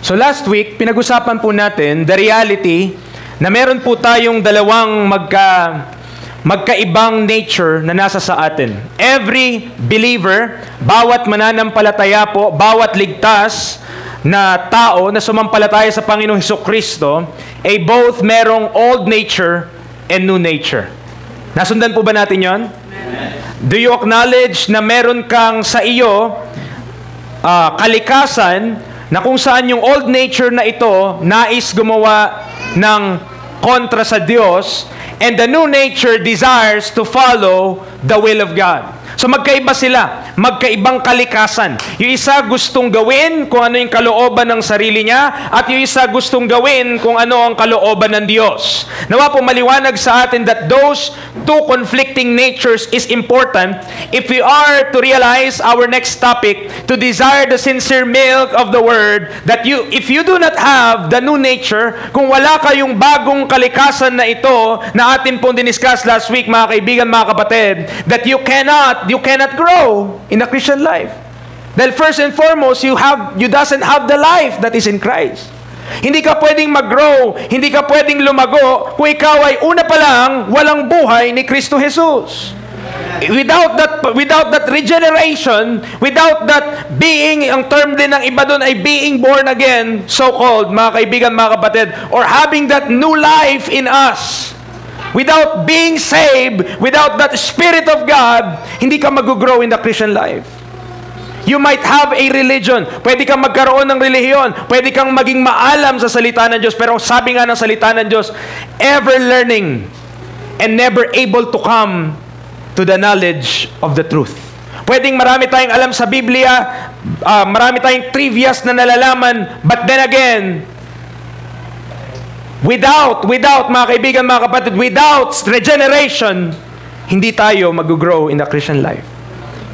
So last week, pinag-usapan po natin the reality na meron po tayong dalawang magkaibang nature na nasa sa atin. Every believer, bawat mananampalataya po, bawat ligtas na tao na sumampalataya sa Panginoong Hesukristo, ay both merong old nature and new nature. Nasundan po ba natin yon? Do you acknowledge na meron kang sa iyo kalikasan na kung saan yung old nature na ito nais gumawa ng kontra sa Diyos, and the new nature desires to follow the will of God? So magkaiba sila, magkaibang kalikasan. Yung isa gustong gawin kung ano yung kalooban ng sarili niya, at yung isa gustong gawin kung ano ang kalooban ng Diyos. Nawa po maliwanag sa atin that those two conflicting natures is important if we are to realize our next topic, to desire the sincere milk of the Word, that if you do not have the new nature, kung wala kayong bagong kalikasan na ito na atin pong diniscuss last week, mga kaibigan, mga kapatid, that you cannot grow in the Christian life. Dahil first and foremost, you doesn't have the life that is in Christ. Hindi ka pwedeng mag-grow, hindi ka pwedeng lumago kung ikaw ay una pa lang walang buhay ni Kristo Jesus. Without that regeneration, without that being, ang term din ng iba doon ay being born again, so-called, mga kaibigan, mga kapatid, or having that new life in us, without being saved, without that Spirit of God, hindi ka mag-grow in the Christian life. You might have a religion. Pwede kang magkaroon ng relihiyon. Pwede kang maging maalam sa salita ng Diyos. Pero sabi nga ng salita ng Diyos, ever learning and never able to come to the knowledge of the truth. Pwedeng marami tayong alam sa Biblia, marami tayong trivias na nalalaman, but then again, Without, mga kaibigan, mga kapatid, without regeneration, hindi tayo mag-grow in the Christian life.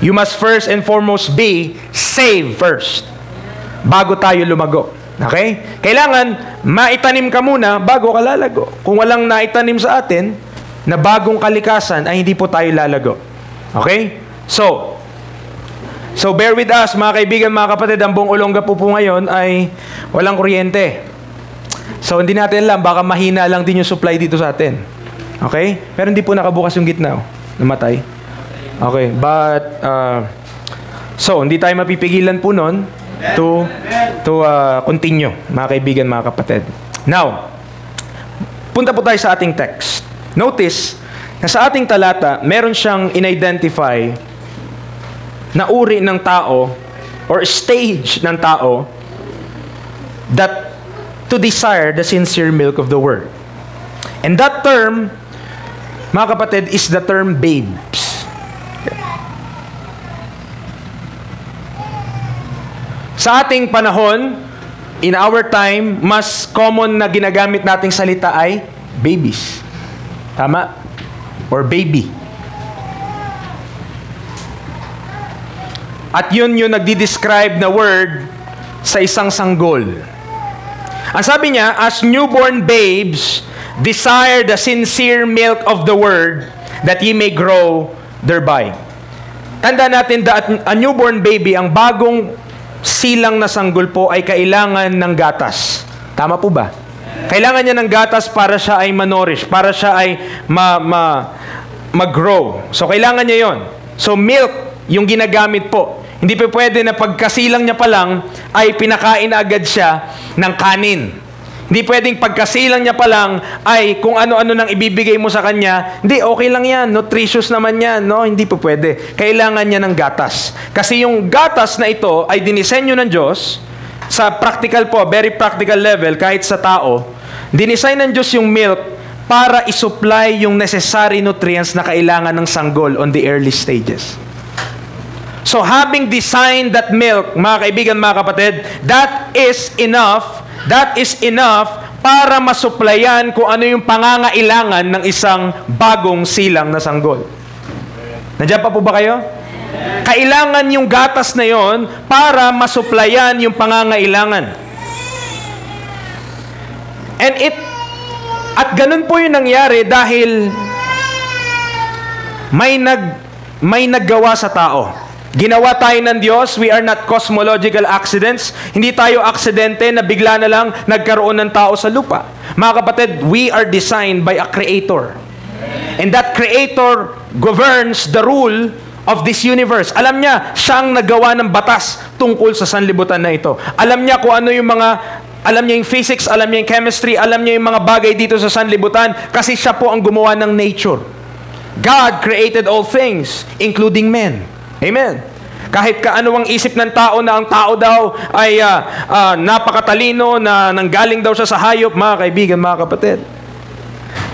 You must first and foremost be saved first, bago tayo lumago. Okay? Kailangan maitanim ka muna bago ka lalago. Kung walang naitanim sa atin na bagong kalikasan, ay hindi po tayo lalago. Okay? So bear with us, mga kaibigan, mga kapatid. Ang buong Olonga po ngayon ay walang kuryente. So, hindi natin alam, baka mahina lang din yung supply dito sa atin. Okay? Pero hindi po nakabukas yung gitna. Namatay. Okay, but, so, hindi tayo mapipigilan po nun to continue, mga kaibigan, mga kapatid. Now, punta po tayo sa ating text. Notice, na sa ating talata, meron siyang in-identify na uri ng tao or stage ng tao that to desire the sincere milk of the Word. And that term, mga kapatid, is the term babes. Sa ating panahon, in our time, mas common na ginagamit nating salita ay babies. Tama? Or baby. At yun yung nagdi-describe na word sa isang sanggol. Ang sabi niya, as newborn babes, desire the sincere milk of the Word, that ye may grow thereby. Tandaan natin that a newborn baby, ang bagong silang na sanggol po, ay kailangan ng gatas. Tama po ba? Kailangan niya ng gatas para siya ay manorish, para siya ay mag-grow. So, kailangan niya yon. So, milk, yung ginagamit po. Hindi pa pwede na pagkasilang niya pa lang ay pinakain agad siya ng kanin. Hindi pwedeng pagkasilang niya pa lang ay kung ano-ano nang ibibigay mo sa kanya. Hindi, okay lang yan. Nutritious naman yan. No? Hindi pa pwede. Kailangan niya ng gatas. Kasi yung gatas na ito ay dinisenyo ng Diyos sa practical po, very practical level, kahit sa tao. Dinisign ng Diyos yung milk para isupply yung necessary nutrients na kailangan ng sanggol on the early stages. So, having designed that milk, mga kaibigan, mga kapatid, that is enough para masuplayan kung ano yung pangangailangan ng isang bagong silang na sanggol. Nandiyan pa po ba kayo? Kailangan yung gatas na yon para masuplayan yung pangangailangan. At ganun po yung nangyari dahil may naggawa sa tao. Ginawa tayo ng Diyos. We are not cosmological accidents. Hindi tayo aksidente na bigla na lang nagkaroon ng tao sa lupa. Mga kapatid, we are designed by a Creator. And that Creator governs the rule of this universe. Alam niya, siyang nagawa ng batas tungkol sa sanlibutan na ito. Alam niya kung ano yung alam niya yung physics, alam niya yung chemistry, alam niya yung mga bagay dito sa sanlibutan kasi siya po ang gumawa ng nature. God created all things, including men. Amen. Kahit kaano ang isip ng tao na ang tao daw ay napakatalino, na nanggaling daw siya sa hayop, mga kaibigan, mga kapatid.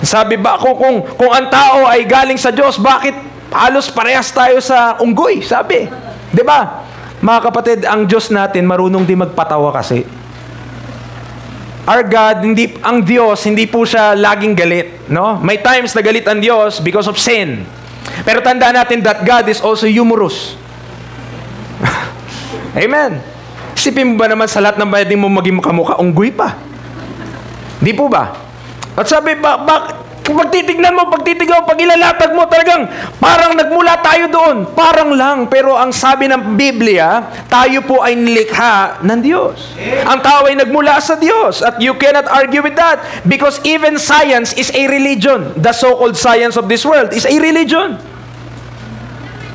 Sabi ba kung ang tao ay galing sa Diyos, bakit halos parehas tayo sa unggoy? Sabi. 'Di ba? Mga kapatid, ang Diyos natin marunong din magpatawa kasi. Our God, ang Diyos, hindi po siya laging galit, no? May times na galit ang Diyos because of sin. Pero tandaan natin that God is also humorous. Amen. Isipin mo ba naman sa lahat ng pwedeng mo maging kamukha, unggoy pa? Di po ba? At sabi, pagtitignan mo, pag ilalatag mo, talagang parang nagmula tayo doon. Parang lang. Pero ang sabi ng Biblia, tayo po ay nilikha ng Diyos. Ang tao ay nagmula sa Diyos. At you cannot argue with that. Because even science is a religion. The so-called science of this world is a religion.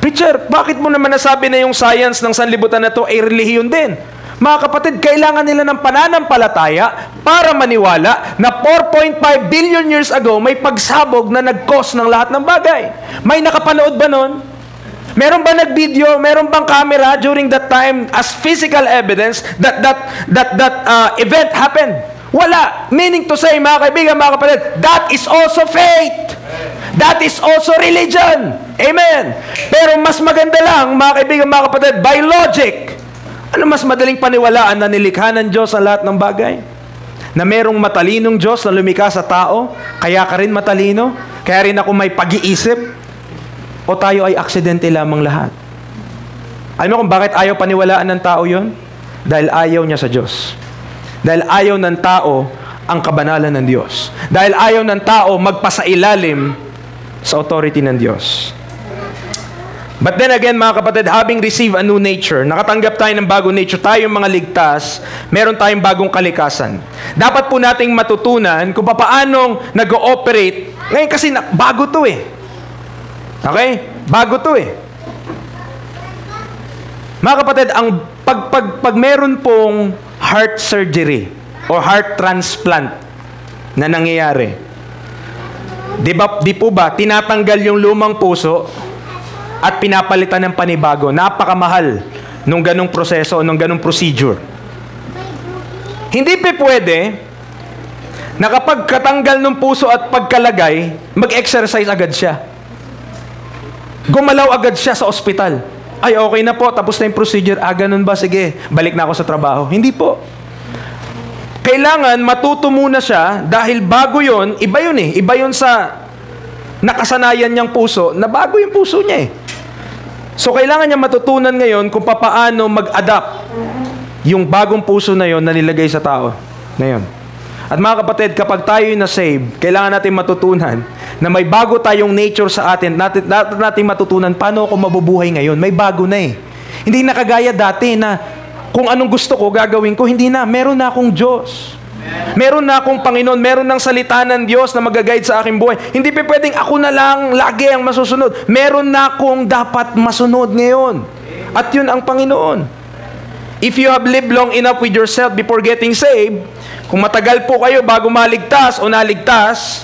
Preacher, bakit mo naman nasabi na yung science ng sanlibutan na to ay relihiyon din? Mga kapatid, kailangan nila ng pananampalataya para maniwala na 4.5 billion years ago may pagsabog na nag-cause ng lahat ng bagay. May nakapanood ba nun? Meron ba nag-video? Meron bang camera during that time as physical evidence that event happened? Wala. Meaning to say, mga kaibigan, mga kapatid, that is also faith. That is also religion. Amen. Pero mas maganda lang, mga kaibigan, mga kapatid, by logic. Ano mas madaling paniwalaan na nilikha ng Diyos ang lahat ng bagay? Na merong matalinong Diyos na lumikha sa tao, kaya ka rin matalino, kaya rin ako may pag-iisip, o tayo ay aksidente lamang lahat? Alam mo kung bakit ayaw paniwalaan ng tao yon? Dahil ayaw niya sa Diyos. Dahil ayaw ng tao ang kabanalan ng Diyos. Dahil ayaw ng tao magpasailalim sa authority ng Diyos. But then again, mga kapatid, having received a new nature, nakatanggap tayo ng bagong nature, tayong mga ligtas, meron tayong bagong kalikasan. Dapat po nating matutunan kung paanong nag-ooperate. Ngayon kasi bago to eh. Okay? Bago to eh. Mga kapatid, pag meron pong heart surgery o heart transplant na nangyayari, di po ba, tinatanggal yung lumang puso at pinapalitan ng panibago. Napakamahal nung ganong proseso, nung ganong procedure. Hindi pa pwede na kapag katanggal ng puso at pagkalagay, mag-exercise agad siya. Gumalaw agad siya sa ospital. Ay, okay na po, tapos na yung procedure. Ganun ba? Sige, balik na ako sa trabaho. Hindi po. Kailangan matuto muna siya dahil bago yon, iba yun eh. Iba yun sa nakasanayan niyang puso, na bago yung puso niya eh. So, kailangan niya matutunan ngayon kung paano mag-adapt yung bagong puso na yon na nilagay sa tao. Ngayon. At mga kapatid, kapag tayo na-save, kailangan natin matutunan na may bago tayong nature sa atin. Natin matutunan paano ako mabubuhay ngayon. May bago na eh. Hindi na kagaya dati na kung anong gusto ko, gagawin ko. Hindi na. Meron na akong Diyos. Meron na akong Panginoon, meron ng salita ng Diyos na mag-guide sa aking buhay. Hindi pa pwedeng ako na lang lagi ang masusunod. Meron na akong dapat masunod ngayon. At yun ang Panginoon. If you have lived long enough with yourself before getting saved, kung matagal po kayo bago maligtas o naligtas,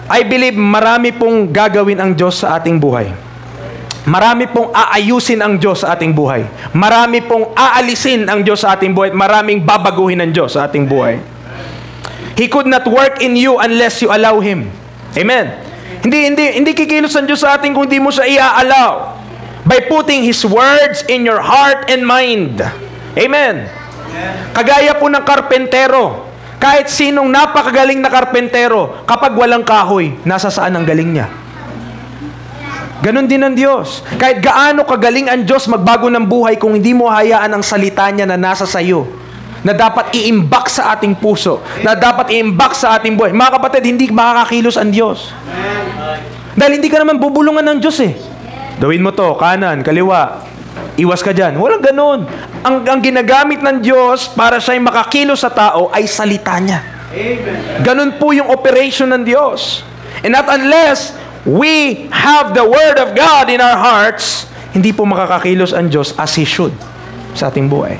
I believe marami pong gagawin ang Diyos sa ating buhay. Marami pong aayusin ang Diyos sa ating buhay. Marami pong aalisin ang Diyos sa ating buhay. Maraming babaguhin ng Diyos sa ating buhay. He could not work in you unless you allow Him. Amen. Hindi kikilos ang Diyos sa ating kung hindi mo siya i-allow. By putting His words in your heart and mind. Amen. Kagaya po ng karpentero. Kahit sinong napakagaling na karpentero, kapag walang kahoy, nasa saan ang galing niya? Ganon din ang Diyos. Kahit gaano kagaling ang Diyos magbago ng buhay kung hindi mo hayaan ang salita niya na nasa sayo, na dapat i-imbak sa ating puso, na dapat i-imbak sa ating buhay. Mga kapatid, hindi makakakilos ang Diyos. Dahil hindi ka naman bubulungan ng Diyos eh. Gawin mo to, kanan, kaliwa. Iwas ka dyan. Walang ganun. Ang ginagamit ng Diyos para siya'y makakilos sa tao ay salita niya. Amen. Ganun po yung operation ng Diyos. And not unless we have the Word of God in our hearts, hindi po makakakilos ang Diyos as He should sa ating buhay.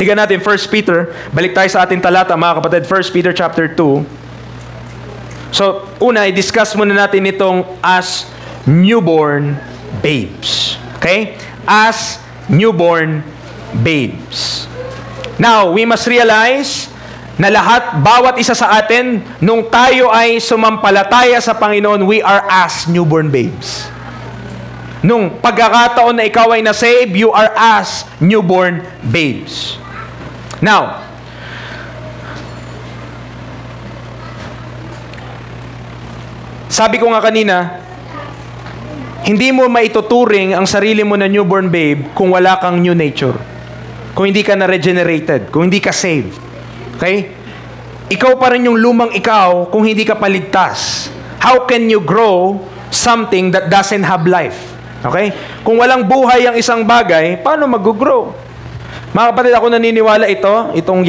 Tingnan natin 1 Peter. Balik tayo sa ating talata, mga kapatid. 1 Peter chapter 2. So, una, i-discuss muna natin itong as newborn babes. Okay? As newborn babes. Now, we must realize na bawat isa sa atin, nung tayo ay sumampalataya sa Panginoon, we are as newborn babes. Nung pagkakataon na ikaw ay na-save, you are as newborn babes. Now, sabi ko nga kanina, hindi mo maituturing ang sarili mo na newborn babe kung wala kang new nature. Kung hindi ka na-regenerated, kung hindi ka saved. Okay? Ikaw pa rin yung lumang ikaw kung hindi ka paligtas. How can you grow something that doesn't have life? Okay? Kung walang buhay ang isang bagay, paano mag-grow? Mga kapatid, ako naniniwala itong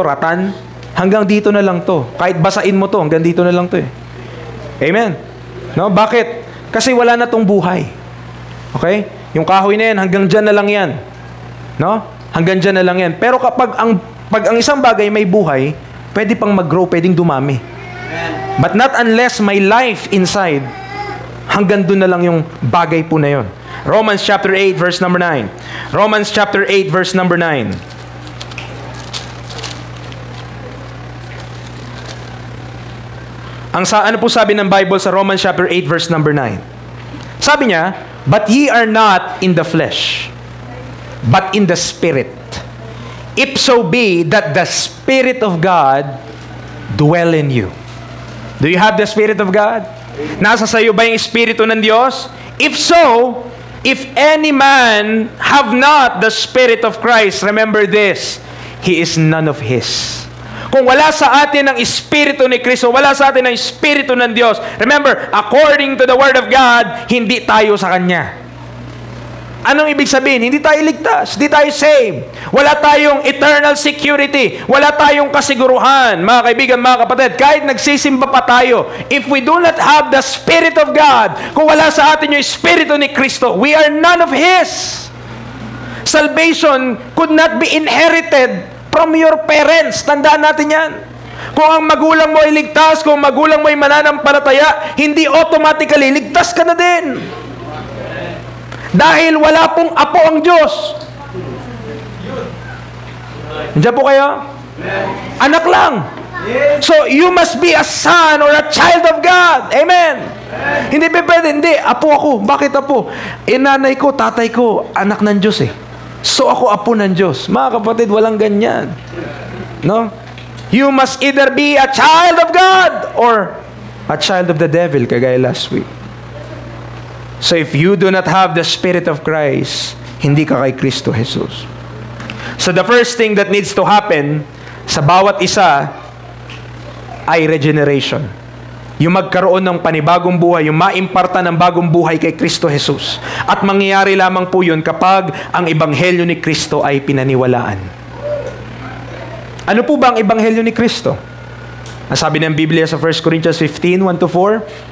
ratan, hanggang dito na lang to. Kahit basain mo to, hanggang dito na lang to eh. Amen? No? Bakit? Kasi wala na tong buhay. Okay? Yung kahoy na yan, hanggang dyan na lang yan. No? Hanggang dyan na lang yan. Pero kapag pag ang isang bagay may buhay, pwede pang mag-grow, pwedeng dumami. But not unless may life inside, hanggang doon na lang yung bagay po na yun. Romans chapter 8 verse number 9. Romans chapter 8 verse number 9. Ano po sabi ng Bible sa Romans chapter 8 verse number 9? Sabi niya, but ye are not in the flesh, but in the Spirit. If so be that the Spirit of God dwell in you. Do you have the Spirit of God? Nasa sayo ba yung Espiritu ng Diyos? If so, if any man have not the Spirit of Christ, remember this, he is none of His. Kung wala sa atin ang Espiritu ni Kristo, wala sa atin ang Espiritu ng Diyos, remember, according to the Word of God, hindi tayo sa Kanya. Anong ibig sabihin? Hindi tayo ligtas, hindi tayo saved. Wala tayong eternal security, wala tayong kasiguruhan. Mga kaibigan, mga kapatid, kahit nagsisimba pa tayo, if we do not have the Spirit of God, kung wala sa atin yung Espiritu ni Kristo, we are none of His. Salvation could not be inherited from your parents. Tandaan natin yan. Kung ang magulang mo ay ligtas, kung magulang mo ay mananampalataya, hindi automatically ligtas ka na din. Dahil wala pong apo ang Diyos. Nandiyan po kayo? Anak lang. So, you must be a son or a child of God. Amen. Hindi pwede. Hindi, apo ako. Bakit apo? Nanay ko, tatay ko, anak ng Diyos eh. So, ako apo ng Diyos. Mga kapatid, walang ganyan. No? You must either be a child of God or a child of the devil, kagaya last week. So if you do not have the Spirit of Christ, hindi ka kay Kristo Jesus. So the first thing that needs to happen sa bawat isa ay regeneration. Yung magkaroon ng panibagong buhay, yung maimparta ng bagong buhay kay Kristo Jesus. At mangyayari lamang po yun kapag ang Ebanghelyo ni Kristo ay pinaniwalaan. Ano po ba ang Ebanghelyo ni Kristo? Nasabi ng Biblia sa 1 Corinthians 15, 1-4,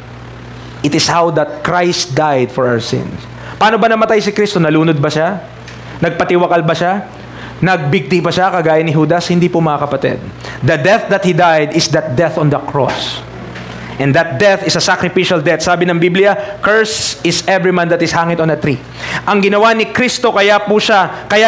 it is how that Christ died for our sins. Paano ba namatay si Kristo? Nalunod ba siya? Nagpatiwakal ba siya? Nagbigti pa siya kagaya ni Judas? Hindi po, mga kapatid. The death that He died is that death on the cross. And that death is a sacrificial death. Sabi ng Biblia, cursed is every man that is hanged on a tree. Ang ginawa ni Kristo, kaya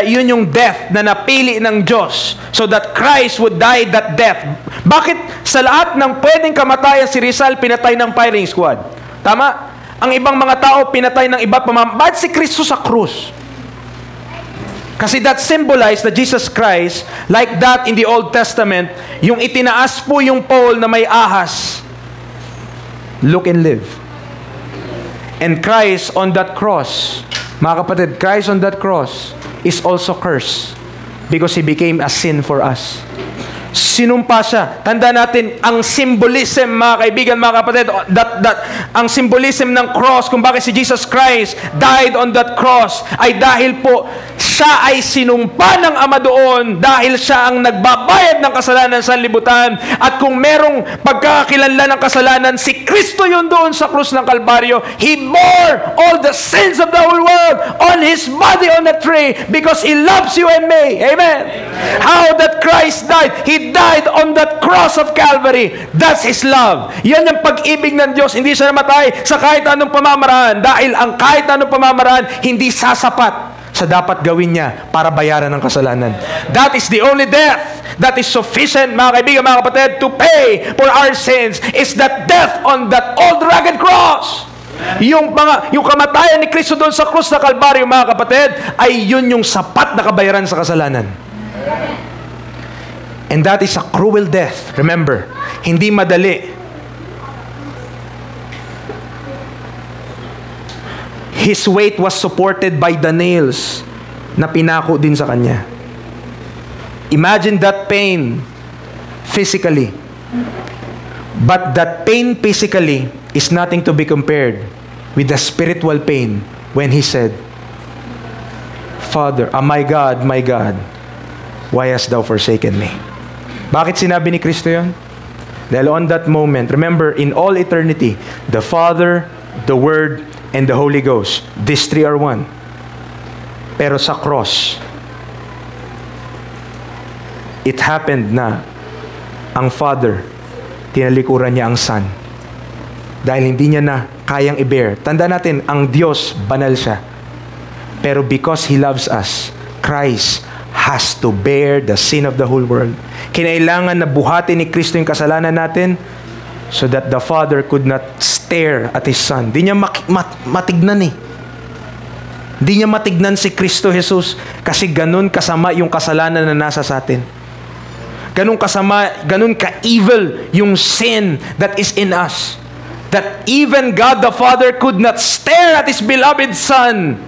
yun yung death na napili ng Diyos so that Christ would die that death. Bakit sa lahat ng pwedeng kamatayan si Rizal pinatay ng firing squad? Tama? Ang ibang mga tao pinatay ng iba't bakit si Kristo sa krus? Kasi that symbolized that Jesus Christ, like that in the Old Testament, yung itinaas po yung pole na may ahas. Look and live. And Christ on that cross, mga kapatid, Christ on that cross is also cursed because He became a sin for us. sinumpa siya. Tanda natin, ang symbolism, mga kaibigan, mga kapatid, ang symbolism ng cross, kung bakit si Jesus Christ died on that cross, ay dahil po, siya ay sinumpa ng Ama doon, dahil siya ang nagbabayad ng kasalanan sa libutan. At kung merong pagkakakilanlan ng kasalanan, si Kristo yun doon sa krus ng Kalbaryo. He bore all the sins of the whole world on His body on the tree, because He loves you and me. Amen. How that Christ died? He died on that cross of Calvary. That's His love. Yan yung pag-ibig ng Diyos. Hindi siya namatay sa kahit anong pamamaraan, dahil ang kahit anong pamamaraan hindi sasapat sa dapat gawin niya para bayaran ng kasalanan. That is the only death that is sufficient, mga kaibigan, mga kapatid, to pay for our sins. Is that death on that old rugged cross. Yung kamatayan ni Kristo doon sa krus na Kalbaryo, mga kapatid, ay yun yung sapat na kabayaran sa kasalanan. And that is a cruel death. Remember, hindi madali. His weight was supported by the nails na pinako din sa Kanya. Imagine that pain physically. But that pain physically is nothing to be compared with the spiritual pain when He said, Father, my God, why hast Thou forsaken me? Bakit sinabi ni Kristo yun? Dahil on that moment, remember, in all eternity, the Father, the Word, and the Holy Ghost, these three are one. Pero sa cross, it happened na ang Father, tinalikuran niya ang Son. Dahil hindi niya na kayang i-bear. Tanda natin, ang Diyos, banal siya. Pero because He loves us, Christ has to bear the sin of the whole world. Kinailangan na buhatin ni Kristo yung kasalanan natin so that the Father could not stare at His Son. Di niya matignan eh. Di niya matignan si Kristo Jesus kasi ganun kasama yung kasalanan na nasa sa atin. Ganun kasama, ganun ka-evil yung sin that is in us. That even God the Father could not stare at His beloved Son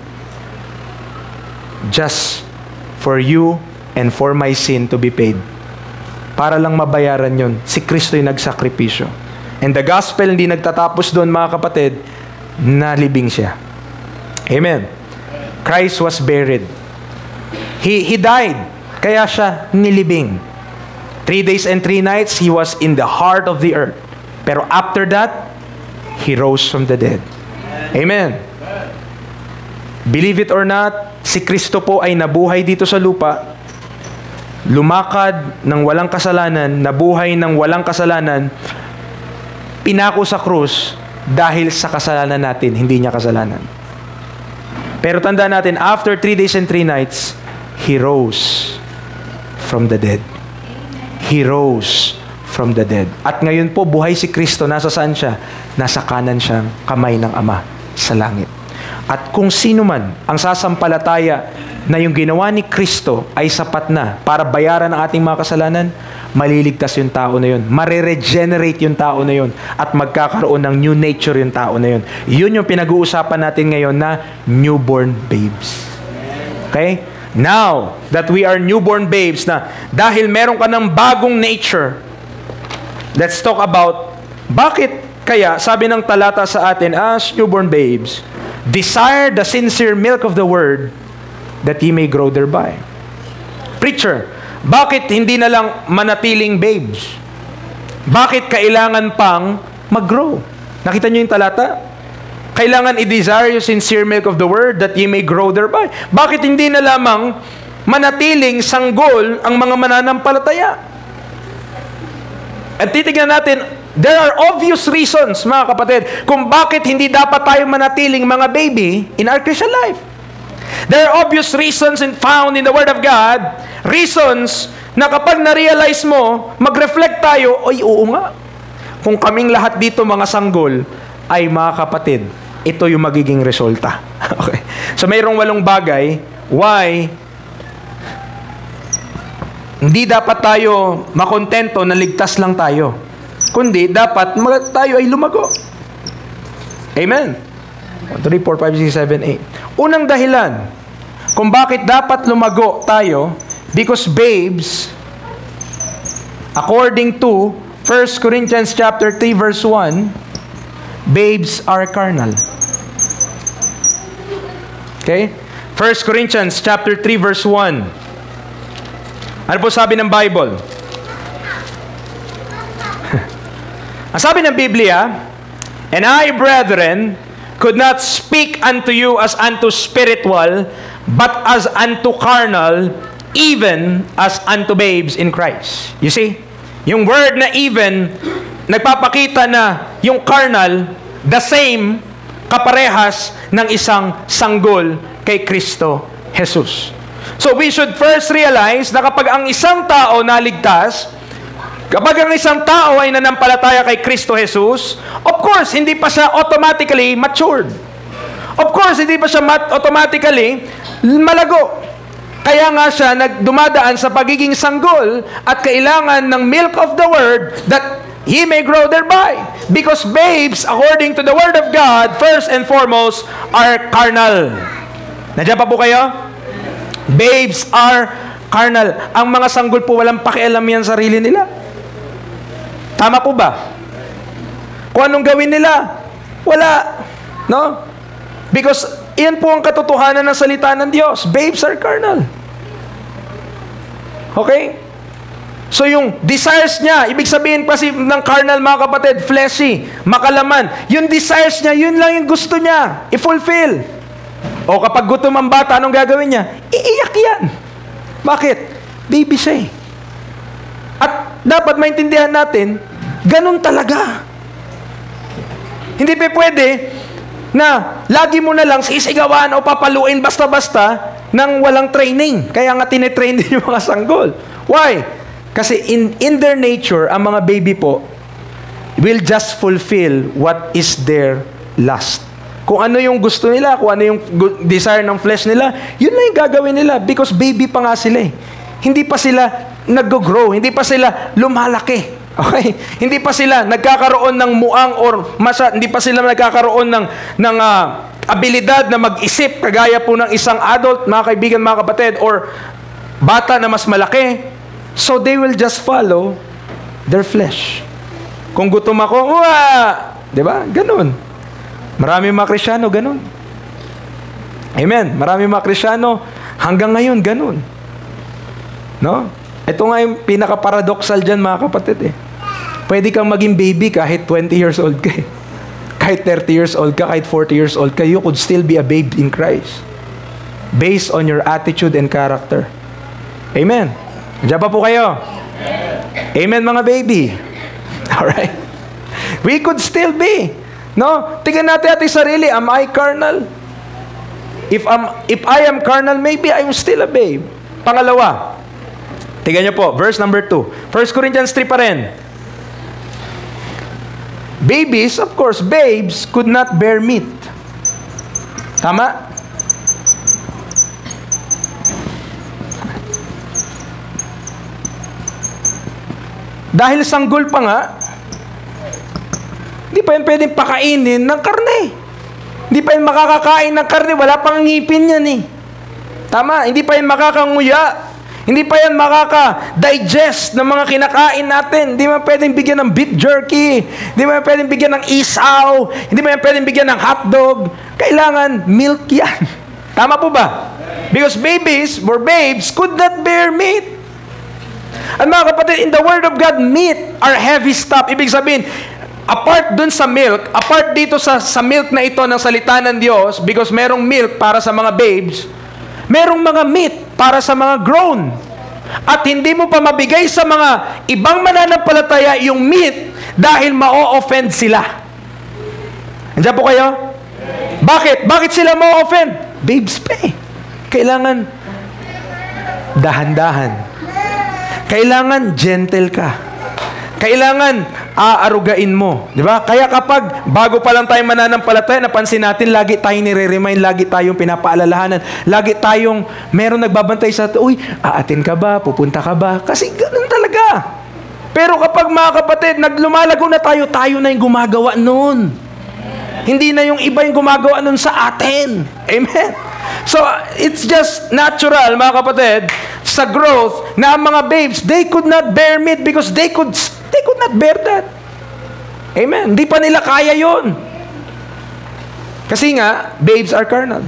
just for you and for my sin to be paid. Para lang mabayaran yun, si Kristo yung nagsakripisyo. And the gospel hindi nagtatapos doon, mga kapatid, nalibing siya. Amen. Christ was buried. He died. Kaya siya nilibing. 3 days and 3 nights, He was in the heart of the earth. Pero after that, He rose from the dead. Amen. Believe it or not, si Kristo po ay nabuhay dito sa lupa, lumakad ng walang kasalanan, nabuhay ng walang kasalanan, pinako sa krus dahil sa kasalanan natin, hindi niya kasalanan. Pero tanda natin, after 3 days and 3 nights, He rose from the dead. He rose from the dead. At ngayon po, buhay si Kristo. Nasa saan siya? Nasa kanan siyang kamay ng Ama sa langit. At kung sino man ang sasampalataya na yung ginawa ni Kristo ay sapat na para bayaran ang ating mga kasalanan, maliligtas yung tao na yun. Mare-regenerate yung tao na yun. At magkakaroon ng new nature yung tao na yun. Yun yung pinag-uusapan natin ngayon na newborn babes. Okay? Now that we are newborn babes na dahil meron ka ng bagong nature, let's talk about bakit kaya sabi ng talata sa atin, as newborn babes, desire the sincere milk of the word that ye may grow thereby. Preacher, bakit hindi na lang manatiling babes? Bakit kailangan pang mag-grow? Nakita niyo yung talata? Kailangan i-desire yung sincere milk of the word that ye may grow thereby. Bakit hindi na lamang manatiling sanggol ang mga mananampalataya? At titignan natin, there are obvious reasons, mga kapatid, kung bakit hindi dapat tayo manatiling mga baby in our Christian life. There are obvious reasons found in the Word of God, reasons na kapag na-realize mo, mag-reflect tayo, oy, oo nga. Kung kaming lahat dito mga sanggol, ay mga kapatid, ito yung magiging resulta. Okay. So mayroong 8 bagay, why hindi dapat tayo makontento na ligtas lang tayo. Kundi dapat tayo ay lumago. Amen. 1, 2, 3, 4, 5, 6, 7, 8. Unang dahilan kung bakit dapat lumago tayo, because babes According to 1 Corinthians chapter 3 verse 1, babes are carnal. Okay? 1 Corinthians chapter 3 verse 1. Ano po sabi ng Bible? Ang sabi ng Biblia, "And I, brethren, could not speak unto you as unto spiritual, but as unto carnal, even as unto babes in Christ." You see? Yung word na even, nagpapakita na yung carnal, the same, kaparehas ng isang sanggol kay Kristo Jesus. So we should first realize na kapag ang isang tao naligtas, kapag ang isang tao ay nanampalataya kay Kristo Jesus, of course, hindi pa siya automatically matured. Of course, hindi pa siya automatically malago. Kaya nga siya dumadaan sa pagiging sanggol at kailangan ng milk of the Word that he may grow thereby. Because babes, according to the Word of God, first and foremost, are carnal. Nandiyan pa po kayo? Babes are carnal. Ang mga sanggol po, walang pakialam yan sa sarili nila. Tama po ba? Kung anong gawin nila, wala. No? Because iyan po ang katotohanan ng salita ng Diyos. Babes are carnal. Okay? So yung desires niya, ibig sabihin kasi ng carnal, mga kapatid, fleshy, makalaman. Yung desires niya, yun lang yung gusto niya. I-fulfill. O kapag gutom ang bata, anong gagawin niya? Iiyak yan. Bakit? Baby siya eh. At dapat maintindihan natin, ganun talaga. Hindi pa pwede na lagi mo na lang sisigawan o papaluin basta-basta nang walang training. Kaya nga tinetrain din yung mga sanggol. Why? Kasi in their nature, ang mga baby po will just fulfill what is their lust. Kung ano yung gusto nila, kung ano yung desire ng flesh nila, yun lang yung gagawin nila because baby pa nga sila eh. Hindi pa sila nag-grow, hindi pa sila lumalaki. Okay? Hindi pa sila nagkakaroon ng muang or hindi pa sila nagkakaroon ng abilidad na mag-isip kagaya po ng isang adult, mga kaibigan, mga kapatid, or bata na mas malaki. So they will just follow their flesh. Kung gutom ako, di ba? Ganun. Marami mga Kristyano, ganun. Amen. Marami mga Kristyano, hanggang ngayon, ganun. No? Ito nga yung pinaka-paradoxal dyan, mga kapatid eh. Pwede kang maging baby kahit 20 years old ka eh. Kahit 30 years old ka, kahit 40 years old ka, you could still be a babe in Christ. Based on your attitude and character. Amen. Diyan pa po kayo? Amen, mga baby. Alright? We could still be. No? Tingnan natin ating sarili. Am I carnal? If I am carnal, maybe I'm still a babe. Pangalawa, tingnan niyo po, verse number 2. 1 Corinthians 3 pa rin. Babies, of course, babes could not bear meat. Tama? Dahil sanggol pa nga, hindi pa yan pwedeng pakainin ng karne. Hindi pa yan makakakain ng karne, wala pang ngipin yan eh. Tama? Hindi pa yan makakanguya. Hindi pa yan makaka-digest ng mga kinakain natin. Hindi pa pwedeng bigyan ng beef jerky. Hindi pa pwedeng bigyan ng isaw. Hindi pa pwedeng bigyan ng hotdog. Kailangan milk yan. Tama po ba? Because babies or babes could not bear meat. At mga kapatid, in the Word of God, meat are heavy stuff. Ibig sabihin, apart dun sa milk, apart dito sa milk na ito ng salita ng Diyos, because merong milk para sa mga babes, merong mga meat para sa mga grown. At hindi mo pa mabigay sa mga ibang mananampalataya yung meat dahil ma-offend sila. Andiyan po kayo? Bakit? Bakit sila ma-offend? Babes pa eh. Kailangan dahan-dahan. Kailangan gentle ka. Kailangan aarugain mo. Di ba? Kaya kapag bago pa lang tayo mananampalataya, napansin natin, lagi tayong nire-remind, lagi tayong pinapaalalahanan, lagi tayong meron nagbabantay sa atin, uy, aatin ka ba? Pupunta ka ba? Kasi ganun talaga. Pero kapag mga kapatid, lumalago na tayo, tayo na yung gumagawa nun. Hindi na yung iba yung gumagawa nun sa atin. Amen? So, it's just natural, mga kapatid, sa growth na ang mga babes, they could not bear meat because they could not bear that. Amen. Hindi pa nila kaya yon. Kasi nga, babes are carnal.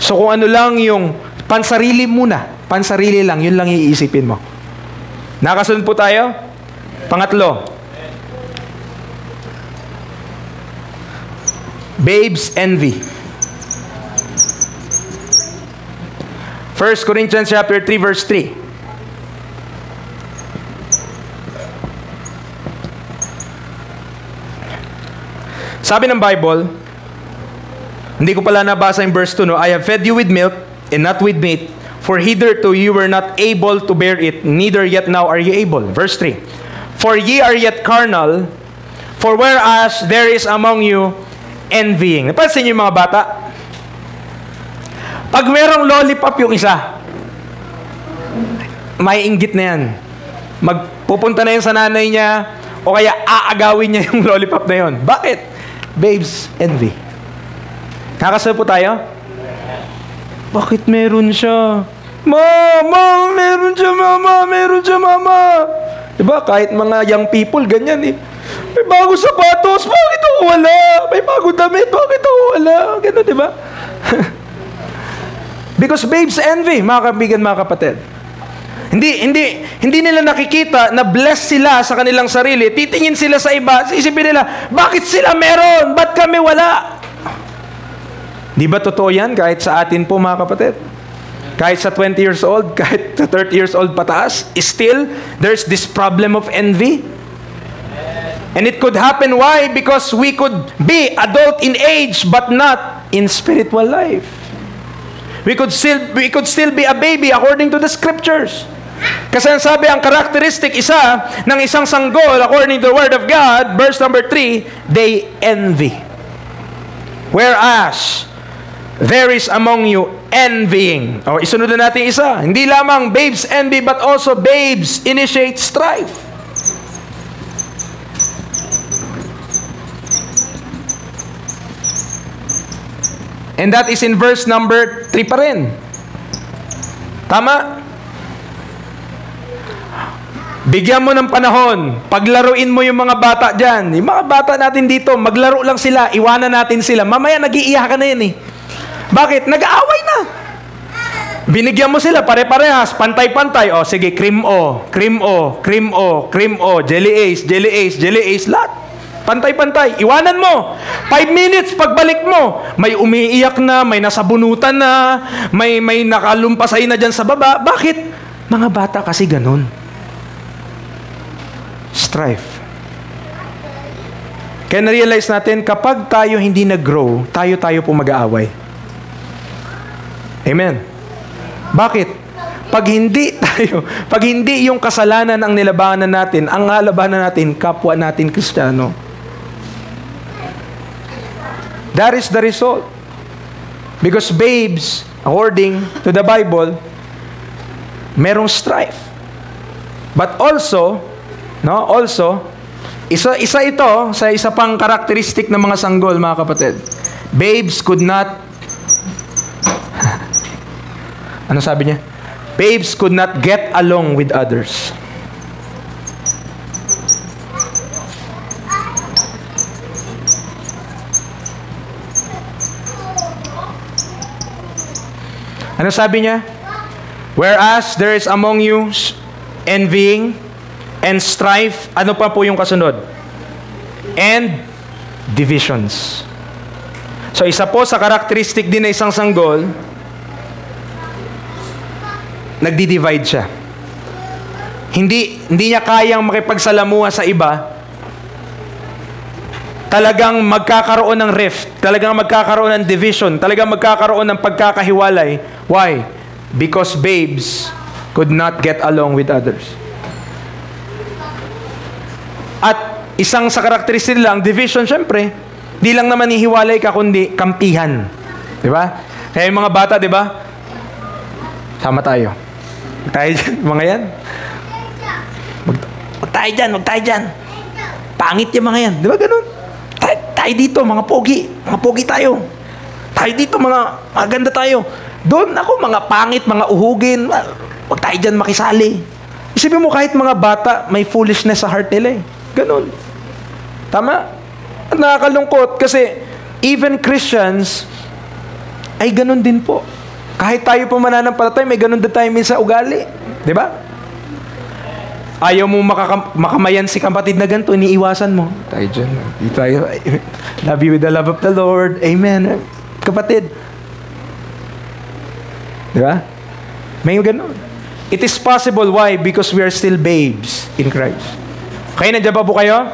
So kung ano lang yung pansarili muna, pansarili lang, yun lang iisipin mo. Nakasunod po tayo? Pangatlo. Babes envy. 1 Corinthians chapter 3 verse 3. Sabi ng Bible, hindi ko pala nabasa yung verse 2, no? I have fed you with milk and not with meat, for hitherto you were not able to bear it, neither yet now are you able. Verse 3. For ye are yet carnal, for whereas there is among you envying. Napansin niyo yung mga bata? Pag merong lollipop yung isa, may inggit na yan. Magpupunta na yun sa nanay niya, o kaya aagawin niya yung lollipop na yun. Bakit? Babes, envy. Nakasunod po tayo? Bakit meron siya? Mama, meron siya, mama, meron siya, mama. Diba? Kahit mga young people, ganyan eh. May bago sapatos, bakit ako wala? May bago damit, bakit ako wala? Ganun, diba? Because babes envy, mga kaibigan, mga kapatid. Hindi nila nakikita na blessed sila sa kanilang sarili. Titingin sila sa iba, isipin nila, bakit sila meron? Ba't kami wala? Di ba totoo yan kahit sa atin po, mga kapatid? Kahit sa 20 years old, kahit sa 30 years old pataas, still, there's this problem of envy. And it could happen, why? Because we could be adult in age, but not in spiritual life. We could still be a baby according to the scriptures. Kasi ang sabi, ang characteristic isa ng isang sanggol according to the Word of God, verse number 3, they envy. Whereas, there is among you envying. O, isunod na natin isa. Hindi lamang babes envy, but also babes initiate strife. And that is in verse number 3 pa rin. Tama? Bigyan mo ng panahon. Paglaruin mo yung mga bata dyan. Yung mga bata natin dito, maglaro lang sila. Iwanan natin sila. Mamaya nag-iiyak ka na yun eh. Bakit? Nag-aaway na. Binigyan mo sila pare-parehas. Pantay-pantay. O sige, cream o. Cream o. Cream o. Cream o. Jelly Ace. Jelly Ace. Jelly Ace. Lahat. Pantay-pantay. Iwanan mo. 5 minutes pagbalik mo. May umiiyak na. May nasabunutan na. May nakalumpasay na dyan sa baba. Bakit? Mga bata kasi ganun. Strife. Kaya na-realize natin, kapag tayo hindi nag-grow, tayo po mag-aaway. Amen. Bakit? Pag hindi yung kasalanan ang nilabanan natin, ang labanan natin, kapwa natin Kristiyano. That is the result. Because babes, according to the Bible, merong strife. But also, isa ito sa isa pang karakteristik ng mga sanggol, mga kapatid. Babes could not ano sabi niya? Babes could not get along with others. Ano sabi niya? Whereas there is among you envying and strife, ano pa po yung kasunod? And divisions. So isa po sa karakteristik din ng isang sanggol, nagdi-divide siya. Hindi niya kayang makipagsalamuha sa iba. Talagang magkakaroon ng rift, talagang magkakaroon ng division, talagang magkakaroon ng pagkakahiwalay. Why? Because babes could not get along with others. At isang sa karakteristik nila, ang division, syempre, di lang naman hihiwalay ka, kundi kampihan. Di ba? Kaya yung mga bata, di ba? Sama tayo. Tayo dyan, mga yan. Wag tayo dyan. Pangit yung mga yan. Di ba ganun? Tayo dito, mga pogi. Mga pogi tayo. Tayo dito, mga maganda tayo. Doon ako, mga pangit, mga uhugin. Huwag tayo dyan makisali. Isipin mo kahit mga bata, may foolishness sa heart nila eh. Ganun. Tama? At nakakalungkot kasi even Christians ay ganun din po. Kahit tayo po mananampalataya, may ganun din tayo minsan ugali. Di ba? Ayaw mo makamayan si kapatid na ganito, iniiwasan mo. Tayo dyan. Di tayo. Love you with the love of the Lord. Amen. Kapatid. Di ba? May ganun. It is possible. Why? Because we are still babes in Christ. Okay, nandiyan pa po kayo?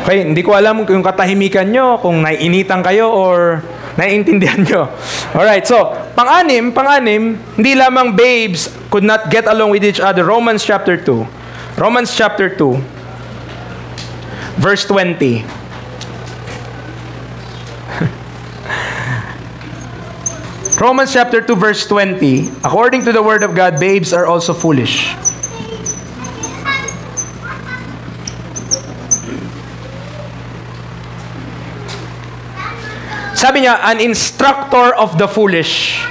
Okay, hindi ko alam kung katahimikan nyo, kung naiinitan kayo, or naiintindihan nyo. Alright, so, pang-anim, hindi lamang babes could not get along with each other. Romans chapter 2. Romans chapter 2, verse 20. Romans chapter 2 verse 20, according to the word of God, babes are also foolish. Sabi niya, an instructor of the foolish,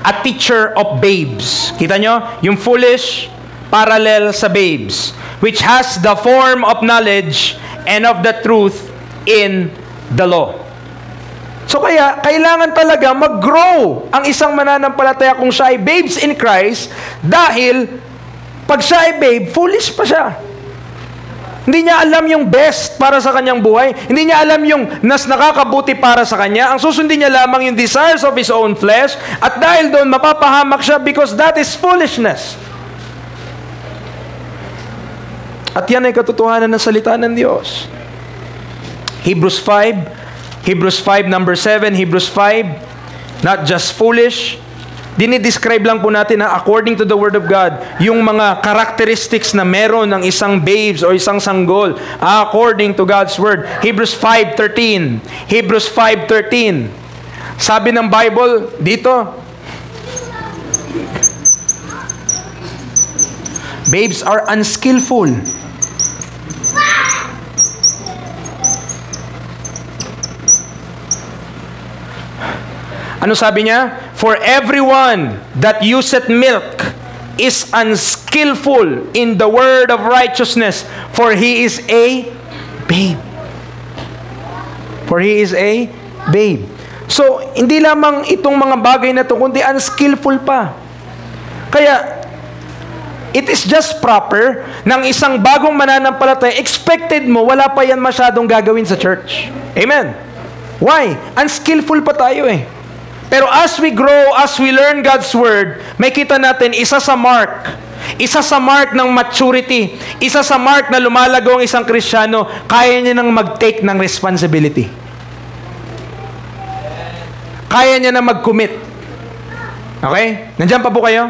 a teacher of babes. Kita nyo? Yung foolish, parallel sa babes, which has the form of knowledge and of the truth in the law. So kaya, kailangan talaga mag-grow ang isang mananampalataya kung siya ay babes in Christ, dahil pag siya ay babe, foolish pa siya. Hindi niya alam yung best para sa kanyang buhay. Hindi niya alam yung nakakabuti para sa kanya. Ang susundin niya lamang yung desires of his own flesh, at dahil doon mapapahamak siya because that is foolishness. At yan ay katotohanan ng salita ng Diyos. Hebrews 5 number 7, Hebrews 5, not just foolish. Dinidescribe lang po natin na according to the Word of God, yung mga characteristics na meron ng isang babes o isang sanggol, according to God's Word. Hebrews 5:13. Hebrews 5:13. Sabi ng Bible dito, babes are unskillful. Ano sabi niya? For everyone that useth milk is unskillful in the word of righteousness, for he is a babe. For he is a babe. So, hindi lamang itong mga bagay na ito, kundi unskillful pa. Kaya, it is just proper ng isang bagong mananampalataya, expected mo, wala pa yan masyadong gagawin sa church. Amen? Why? Unskillful pa tayo eh. Pero as we grow, as we learn God's Word, may kita natin, isa sa mark ng maturity, isa sa mark na lumalago ang isang Kristiyano, kaya niya nang mag-take ng responsibility. Kaya niya na mag-commit. Okay? Nandiyan pa po kayo?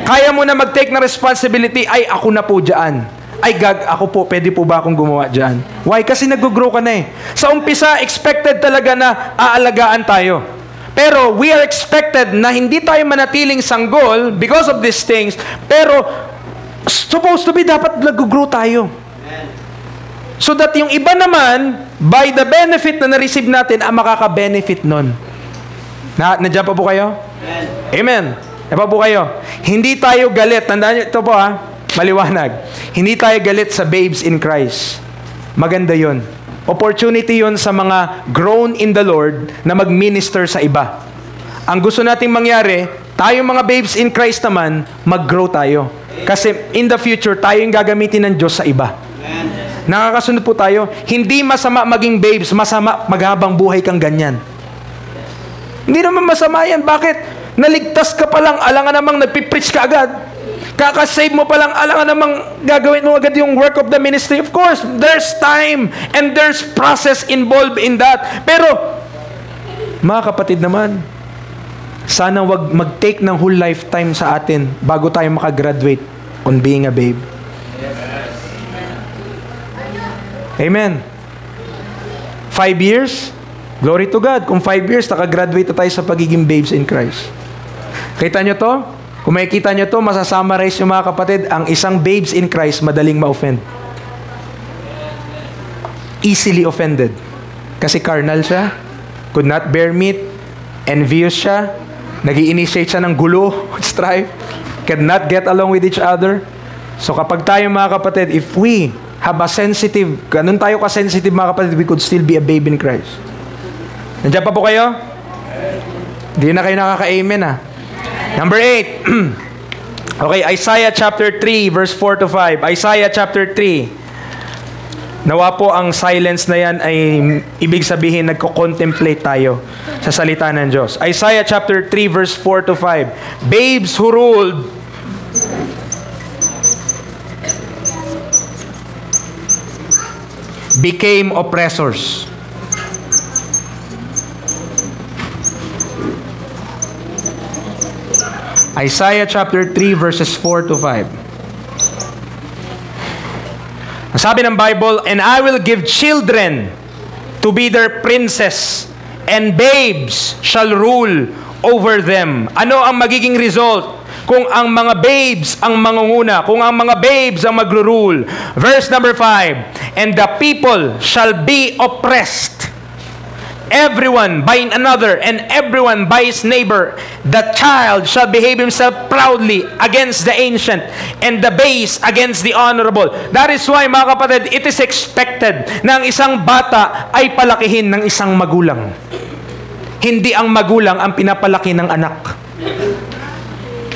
Kaya mo na mag-take ng responsibility, ay ako na po dyan. Ay ako po, pwede po ba akong gumawa dyan? Why? Kasi nag-grow ka na eh. Sa umpisa, expected talaga na aalagaan tayo. Pero we are expected na hindi tayo manatiling sanggol because of these things, pero supposed to be dapat nag-grow tayo. So that yung iba naman, by the benefit na na-receive natin, ang makaka-benefit nun. Nandiyan pa po kayo? Amen. Nandiyan pa po kayo? Hindi tayo galit. Tandaan nyo, ito po maliwanag. Hindi tayo galit sa babes in Christ. Maganda yun. Opportunity yon sa mga grown in the Lord na mag-minister sa iba. Ang gusto nating mangyari, tayo mga babes in Christ naman, mag-grow tayo. Kasi in the future, tayo yung gagamitin ng Diyos sa iba. Nakakasunod po tayo. Hindi masama maging babes, masama maghabang buhay kang ganyan. Hindi naman masama yan. Bakit? Naligtas ka pa lang, alangan namang nagpipreach ka agad. Kakasave mo palang, alangan namang gagawin mo agad yung work of the ministry. Of course, there's time and there's process involved in that. Pero, mga kapatid naman, sana wag mag-take ng whole lifetime sa atin bago tayo makagraduate on being a babe. Amen. 5 years, glory to God. Kung 5 years, nakagraduate na tayo sa pagiging babes in Christ. Kita nyo to? Kung makikita nyo to, masasummarize yung mga kapatid, ang isang babes in Christ, madaling ma-offend. Easily offended. Kasi carnal siya, could not bear meat, envious siya, nag-i-initiate siya ng gulo, strife. cannot get along with each other. So kapag tayo mga kapatid, if we have a sensitive, ganun tayo ka-sensitive mga kapatid, we could still be a babe in Christ. Nandiyan pa po kayo? Hindi na kayo nakaka-amen ha. Number 8. Okay, Isaiah chapter 3, verse 4 to 5. Isaiah chapter 3. Nawa po ang silence na yan ay ibig sabihin nagko-contemplate tayo sa salita ng Diyos. Isaiah chapter 3, verse 4 to 5. Babes who ruled became oppressors. Isaiah chapter 3 verses 4 to 5. Ang sabi ng Bible, "And I will give children to be their princes, and babes shall rule over them." Ano ang magiging result kung ang mga babes ang mangunguna, kung ang mga babes ang magro-rule? Verse number 5, "And the people shall be oppressed, everyone by another, and everyone by his neighbor. The child shall behave himself proudly against the ancient, and the base against the honorable." That is why, mga kapatid, it is expected na ang isang bata ay palakihin ng isang magulang. Hindi ang magulang ang pinapalaki ng anak.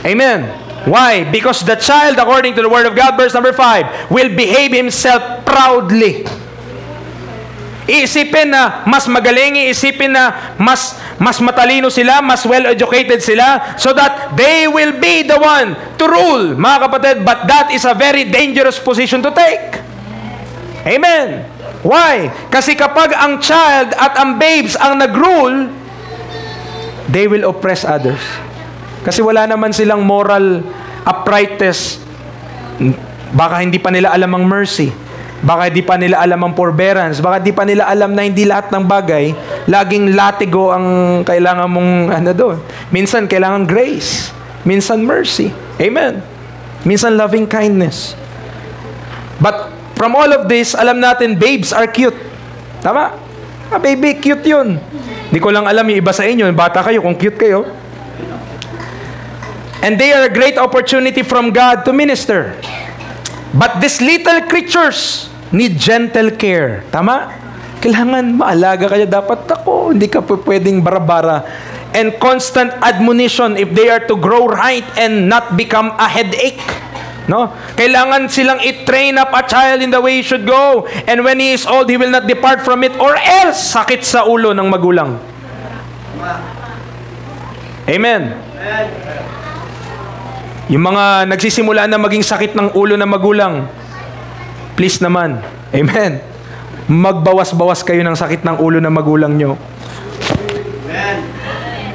Amen. Why? Because the child, according to the Word of God, verse number 5, will behave himself proudly. Iisipin na mas magaling, iisipin na mas matalino sila, mas well-educated sila, so that they will be the one to rule, mga kapatid. But that is a very dangerous position to take. Amen. Why? Kasi kapag ang child at ang babes ang nag-rule, they will oppress others. Kasi wala naman silang moral uprightness. Baka hindi pa nila alam ang mercy. Baka di pa nila alam ang forbearance. Baka di pa nila alam na hindi lahat ng bagay laging latigo ang kailangan mong doon. Minsan kailangan grace. Minsan mercy. Amen. Minsan loving kindness. But from all of this, alam natin babes are cute. Tama? Baby, cute yun. Di ko lang alam yung iba sa inyo. Bata kayo, kung cute kayo. And they are a great opportunity from God to minister. But these little creatures need gentle care. Tama? Kailangan maalaga kaya dapat ako. Hindi ka pwedeng barabara. And constant admonition if they are to grow right and not become a headache. No? Kailangan silang i-train up a child in the way he should go. And when he is old, he will not depart from it, or else sakit sa ulo ng magulang. Amen. Yung mga nagsisimula na maging sakit ng ulo ng magulang, please naman. Amen. Magbawas-bawas kayo ng sakit ng ulo ng magulang nyo. Amen.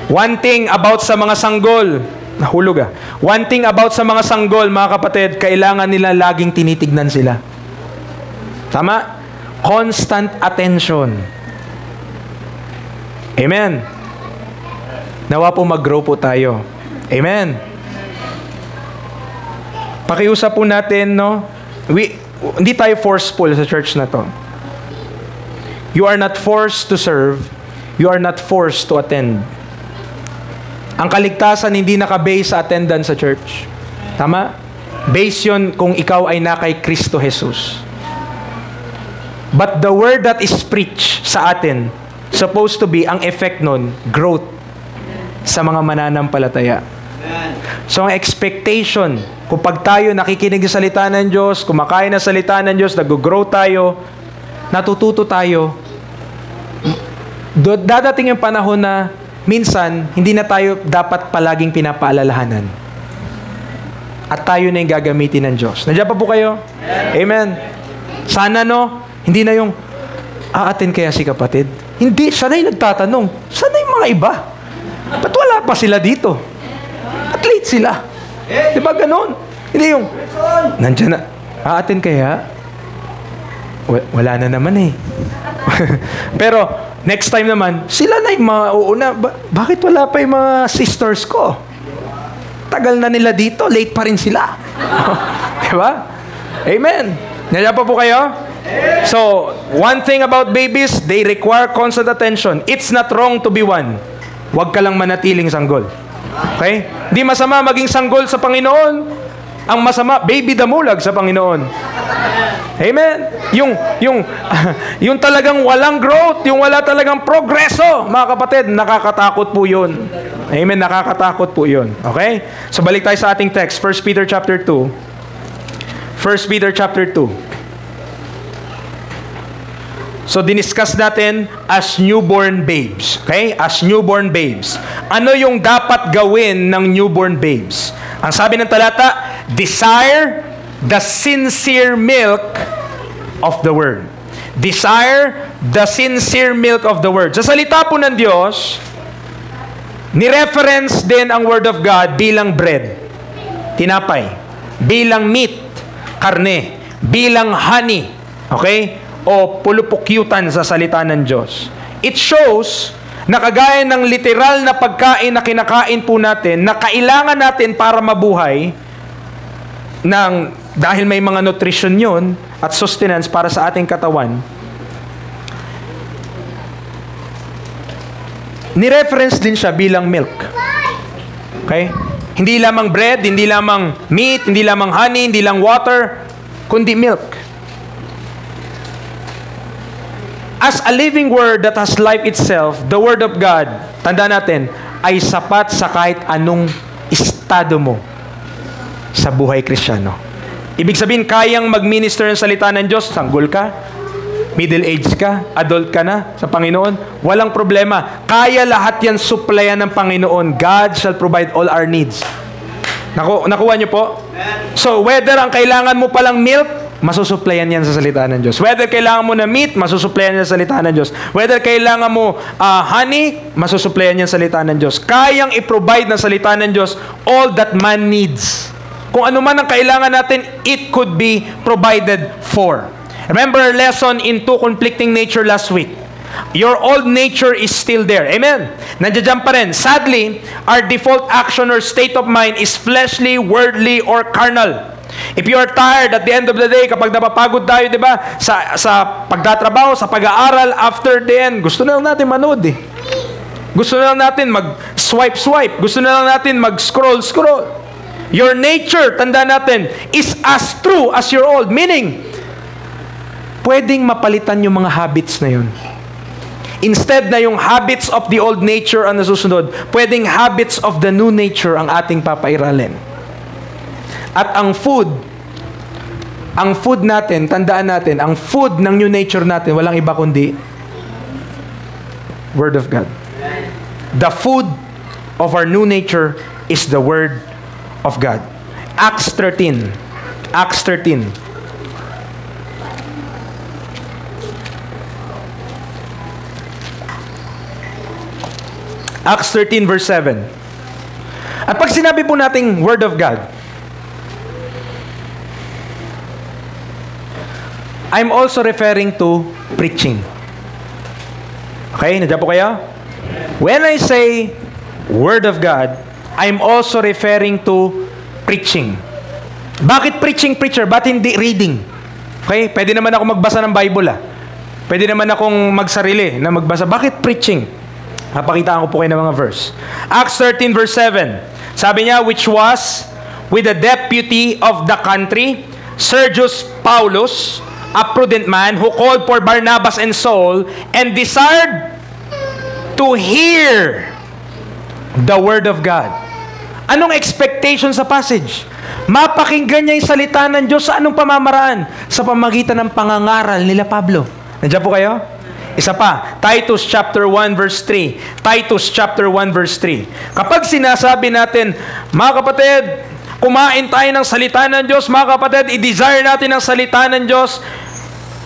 One thing about sa mga sanggol, nahulog One thing about sa mga sanggol, mga kapatid, kailangan nila laging tinitignan sila. Tama? Constant attention. Amen. Nawa po mag-grow po tayo. Amen. Pakiusap po natin, no? Hindi tayo forceful sa church na to. You are not forced to serve. You are not forced to attend. Ang kaligtasan hindi naka-base sa attendance sa church. Tama? Base yun kung ikaw ay na kay Kristo Jesus. But the word that is preached sa atin, supposed to be, ang effect nun, growth sa mga mananampalataya. So ang expectation, kung pag tayo nakikinig sa salita ng Diyos, kumakain ng salita ng Diyos, nag-grow tayo, natututo tayo, dadating yung panahon na minsan, hindi na tayo dapat palaging pinapaalalahanan. At tayo na yung gagamitin ng Diyos. Nandiyan pa po kayo? Amen. Sana hindi na yung, aatin kaya si kapatid? Hindi, siya na yung nagtatanong. Sana yung mga iba? Ba't wala pa sila dito? At late sila. Di ba ganon? Hindi yung, nandiyan na, aatin kaya? Wala na naman eh. Pero, next time naman, sila na yung mga uuna. Bakit wala pa yung mga sisters ko? Tagal na nila dito, late pa rin sila. Diba? Amen. Nandiyan pa po kayo? So, one thing about babies, they require constant attention. It's not wrong to be one. Huwag ka lang manatiling sanggol. Okay? Di masama maging sanggol sa Panginoon. Ang masama, baby damulag sa Panginoon. Amen? Yung talagang walang growth, yung wala talagang progreso, mga kapatid, nakakatakot po yun. Amen? Nakakatakot po yun. Okay? So balik tayo sa ating text, 1 Peter chapter 2. 1 Peter chapter 2. So, diniscuss natin as newborn babes. Okay? As newborn babes. Ano yung dapat gawin ng newborn babes? Ang sabi ng talata, desire the sincere milk of the Word. Desire the sincere milk of the Word. Sa salita po ng Diyos, ni-reference din ang Word of God bilang bread, tinapay, bilang meat, karne, bilang honey. Okay? O pulupukyutan sa salita ng Diyos. It shows na kagaya ng literal na pagkain na kinakain po natin, na kailangan natin para mabuhay, dahil may mga nutrition yun at sustenance para sa ating katawan, ni-reference din siya bilang milk. Okay? Hindi lamang bread, hindi lamang meat, hindi lamang honey, hindi lang water, kundi milk. As a living word that has life itself, the Word of God, tanda natin, ay sapat sa kahit anong estado mo sa buhay Kristiyano. Ibig sabihin, kayang mag-minister ng salita ng Diyos, sanggol ka, middle age ka, adult ka na sa Panginoon, walang problema. Kaya lahat yan supplyan ng Panginoon. God shall provide all our needs. Nakuha niyo po? So, whether ang kailangan mo palang milk, masusuplayan yan sa salita ng Diyos. Whether kailangan mo na meat, masusuplayan yan sa salita ng Diyos. Whether kailangan mo honey, masusuplayan yan sa salita ng Diyos. Kayang i-provide ng salita ng Diyos all that man needs. Kung ano man ang kailangan natin, it could be provided for. Remember our lesson in two conflicting nature last week. Your old nature is still there. Amen? Nandiyan pa rin. Sadly, our default action or state of mind is fleshly, worldly, or carnal. If you are tired at the end of the day, kapag napapagod tayo, di ba, sa pagtatrabaho, sa pag-aaral, after the end, gusto na lang natin manood eh. Gusto na lang natin mag-swipe. Gusto na lang natin mag-scroll. Your nature, tanda natin, is as true as your old. Meaning, pwedeng mapalitan yung mga habits na yun. Instead na yung habits of the old nature ang nasusunod, pwedeng habits of the new nature ang ating papairalin. At ang food natin, tandaan natin, ang food ng new nature natin, walang iba kundi Word of God. The food of our new nature is the Word of God. Acts 13. Acts 13 verse 7. At pag sinabi po nating Word of God, I'm also referring to preaching. Okay? Nandiyan po kayo? When I say Word of God, I'm also referring to preaching. Bakit preaching, preacher? Ba't hindi reading? Okay? Pwede naman ako magbasa ng Bible Pwede naman akong magsarili na magbasa. Bakit preaching? Papakitaan ko po kayo ng mga verse. Acts 13 verse 7. Sabi niya, which was with the deputy of the country, Sergius Paulus, a prudent man who called for Barnabas and Saul and desired to hear the Word of God. Anong expectation sa passage? Mapakinggan niya yung salita ng Diyos sa anong pamamaraan? Sa pamagitan ng pangangaral nila Pablo. Nandiyan po kayo? Isa pa, Titus chapter 1 verse 3. Titus chapter 1 verse 3. Kapag sinasabi natin, mga kapatid, kumain tayo ng salita ng Diyos, mga kapatid, i-desire natin ang salita ng Diyos,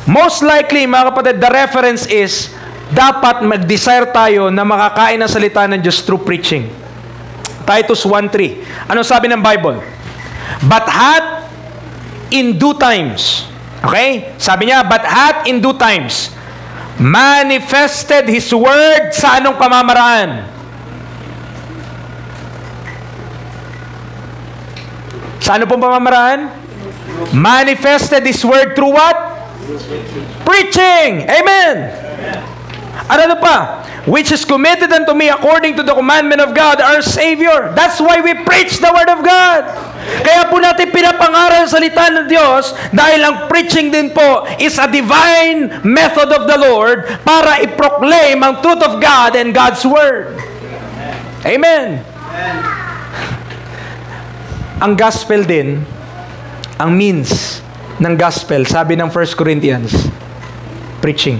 most likely, mga kapatid, the reference is, dapat mag-desire tayo na makakain ng salita ng Diyos through preaching. Titus 1:3. Ano sabi ng Bible? But hath in due times, okay? Sabi niya, but hath in due times, manifested His Word sa anong pamamaraan? Sa ano pong pamamaraan? Manifested His Word through what? Preaching! Amen! Ano pa? Which is committed unto me according to the commandment of God, our Savior. That's why we preach the Word of God. Kaya po natin pinapangaral sa salita ng Diyos dahil ang preaching din po is a divine method of the Lord para i-proclaim ang truth of God and God's Word. Amen. Ang gospel din, ang means ng gospel, sabi ng 1 Corinthians, preaching.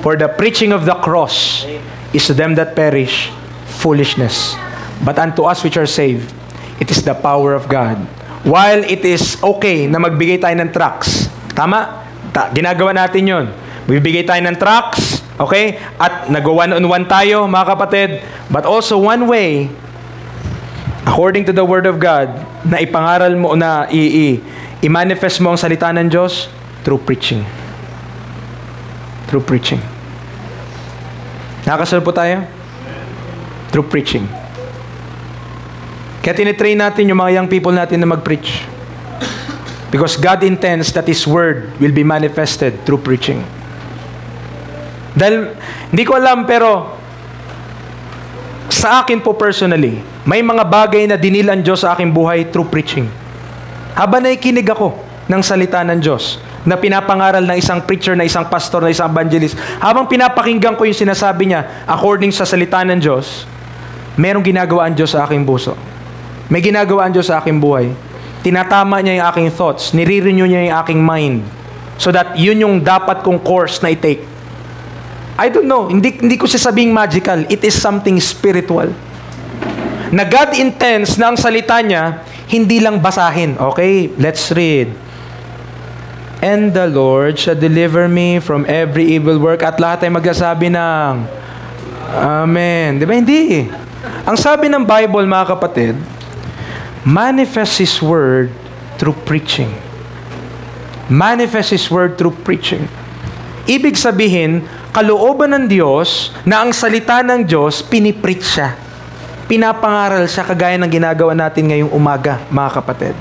For the preaching of the cross is to them that perish foolishness. But unto us which are saved, it is the power of God. While it is okay na magbigay tayo ng tracts, tama? Ginagawa natin yun. Bibigay tayo ng tracts, okay? At nag-one-on-one tayo, mga kapatid. But also one way, according to the Word of God, na ipangaral mo, na i-manifest mo ang salita ng Diyos through preaching. Through preaching. Nakakasunod po tayo? Through preaching. Kaya tinitrain natin yung mga young people natin na mag-preach. Because God intends that His Word will be manifested through preaching. Dahil, hindi ko alam, pero sa akin po personally, may mga bagay na dinilan Diyos sa aking buhay through preaching. Habang nakikinig ako ng salita ng Diyos, na pinapangaral ng isang preacher, na isang pastor, na isang evangelist, habang pinapakinggan ko yung sinasabi niya according sa salita ng Diyos, merong ginagawa ang Diyos sa aking puso. May ginagawa ang Diyos sa aking buhay. Tinatama niya yung aking thoughts, nire-renew niya yung aking mind, so that yun yung dapat kong course na i-take. I don't know, hindi ko siya sabing magical, it is something spiritual. Na God intends na ang salita niya, hindi lang basahin. Okay, let's read. And the Lord shall deliver me from every evil work. At lahat ay magsasabi ng Amen. Di ba? Hindi. Ang sabi ng Bible, mga kapatid, manifest His Word through preaching. Manifest His Word through preaching. Ibig sabihin, kalooban ng Diyos na ang salita ng Diyos, pinipreach siya. Pinapangaral siya kagaya ng ginagawa natin ngayong umaga, mga kapatid.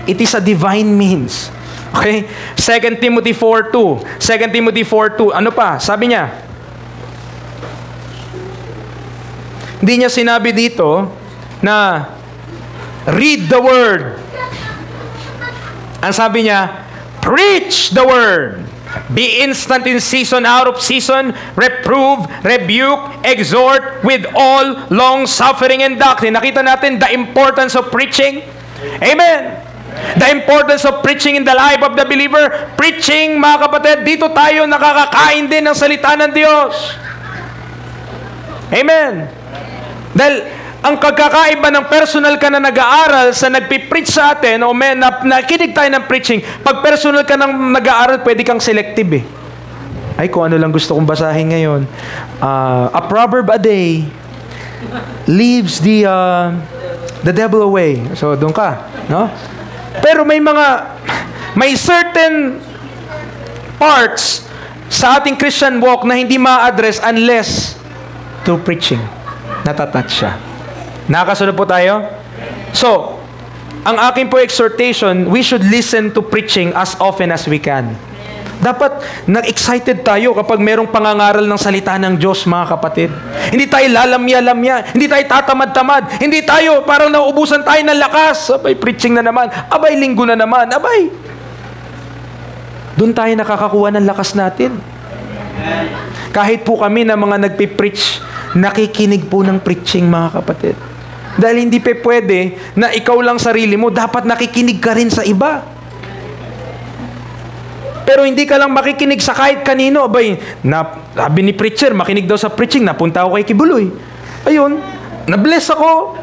It is a divine means. Okay? 2 Timothy 4:2. 2 Timothy 4:2. Ano pa? Sabi niya, hindi niya sinabi dito na read the Word. Ang sabi niya, preach the Word. Be instant in season, out of season, reprove, rebuke, exhort with all long suffering and doctrine. Nakita natin the importance of preaching. Amen. The importance of preaching in the life of the believer. Preaching, mga kapatid, dito tayo nakakakain din ng salita ng Diyos. Amen. Dahil ang kagkakaiba ng personal ka na nag-aaral sa nagpipreach sa atin, o nakinig tayo ng preaching, pag personal ka nang nag-aaral, pwede kang selective eh. Ay, kung ano lang gusto kong basahin ngayon. A proverb a day leaves the devil away. So, doon ka. No? Pero may certain parts sa ating Christian walk na hindi ma-address unless through preaching. Natatouch siya. Nakakasunod po tayo? So, ang aking po exhortation, we should listen to preaching as often as we can. Dapat nag-excited tayo kapag merong pangangaral ng salita ng Diyos, mga kapatid. Hindi tayo lalamya-lamya, hindi tayo tatamad-tamad, hindi tayo parang nauubusan tayo ng lakas. Abay, preaching na naman. Abay, linggo na naman. Abay. Doon tayo nakakakuha ng lakas natin. Kahit po kami na mga nagpipreach, nakikinig po ng preaching, mga kapatid. Dahil hindi pa pwede na ikaw lang sarili mo, dapat nakikinig ka rin sa iba. Pero hindi ka lang makikinig sa kahit kanino. Abay, sabi ni preacher, makinig daw sa preaching, napunta ako kay Kibuloy. Ayun, na-bless ako.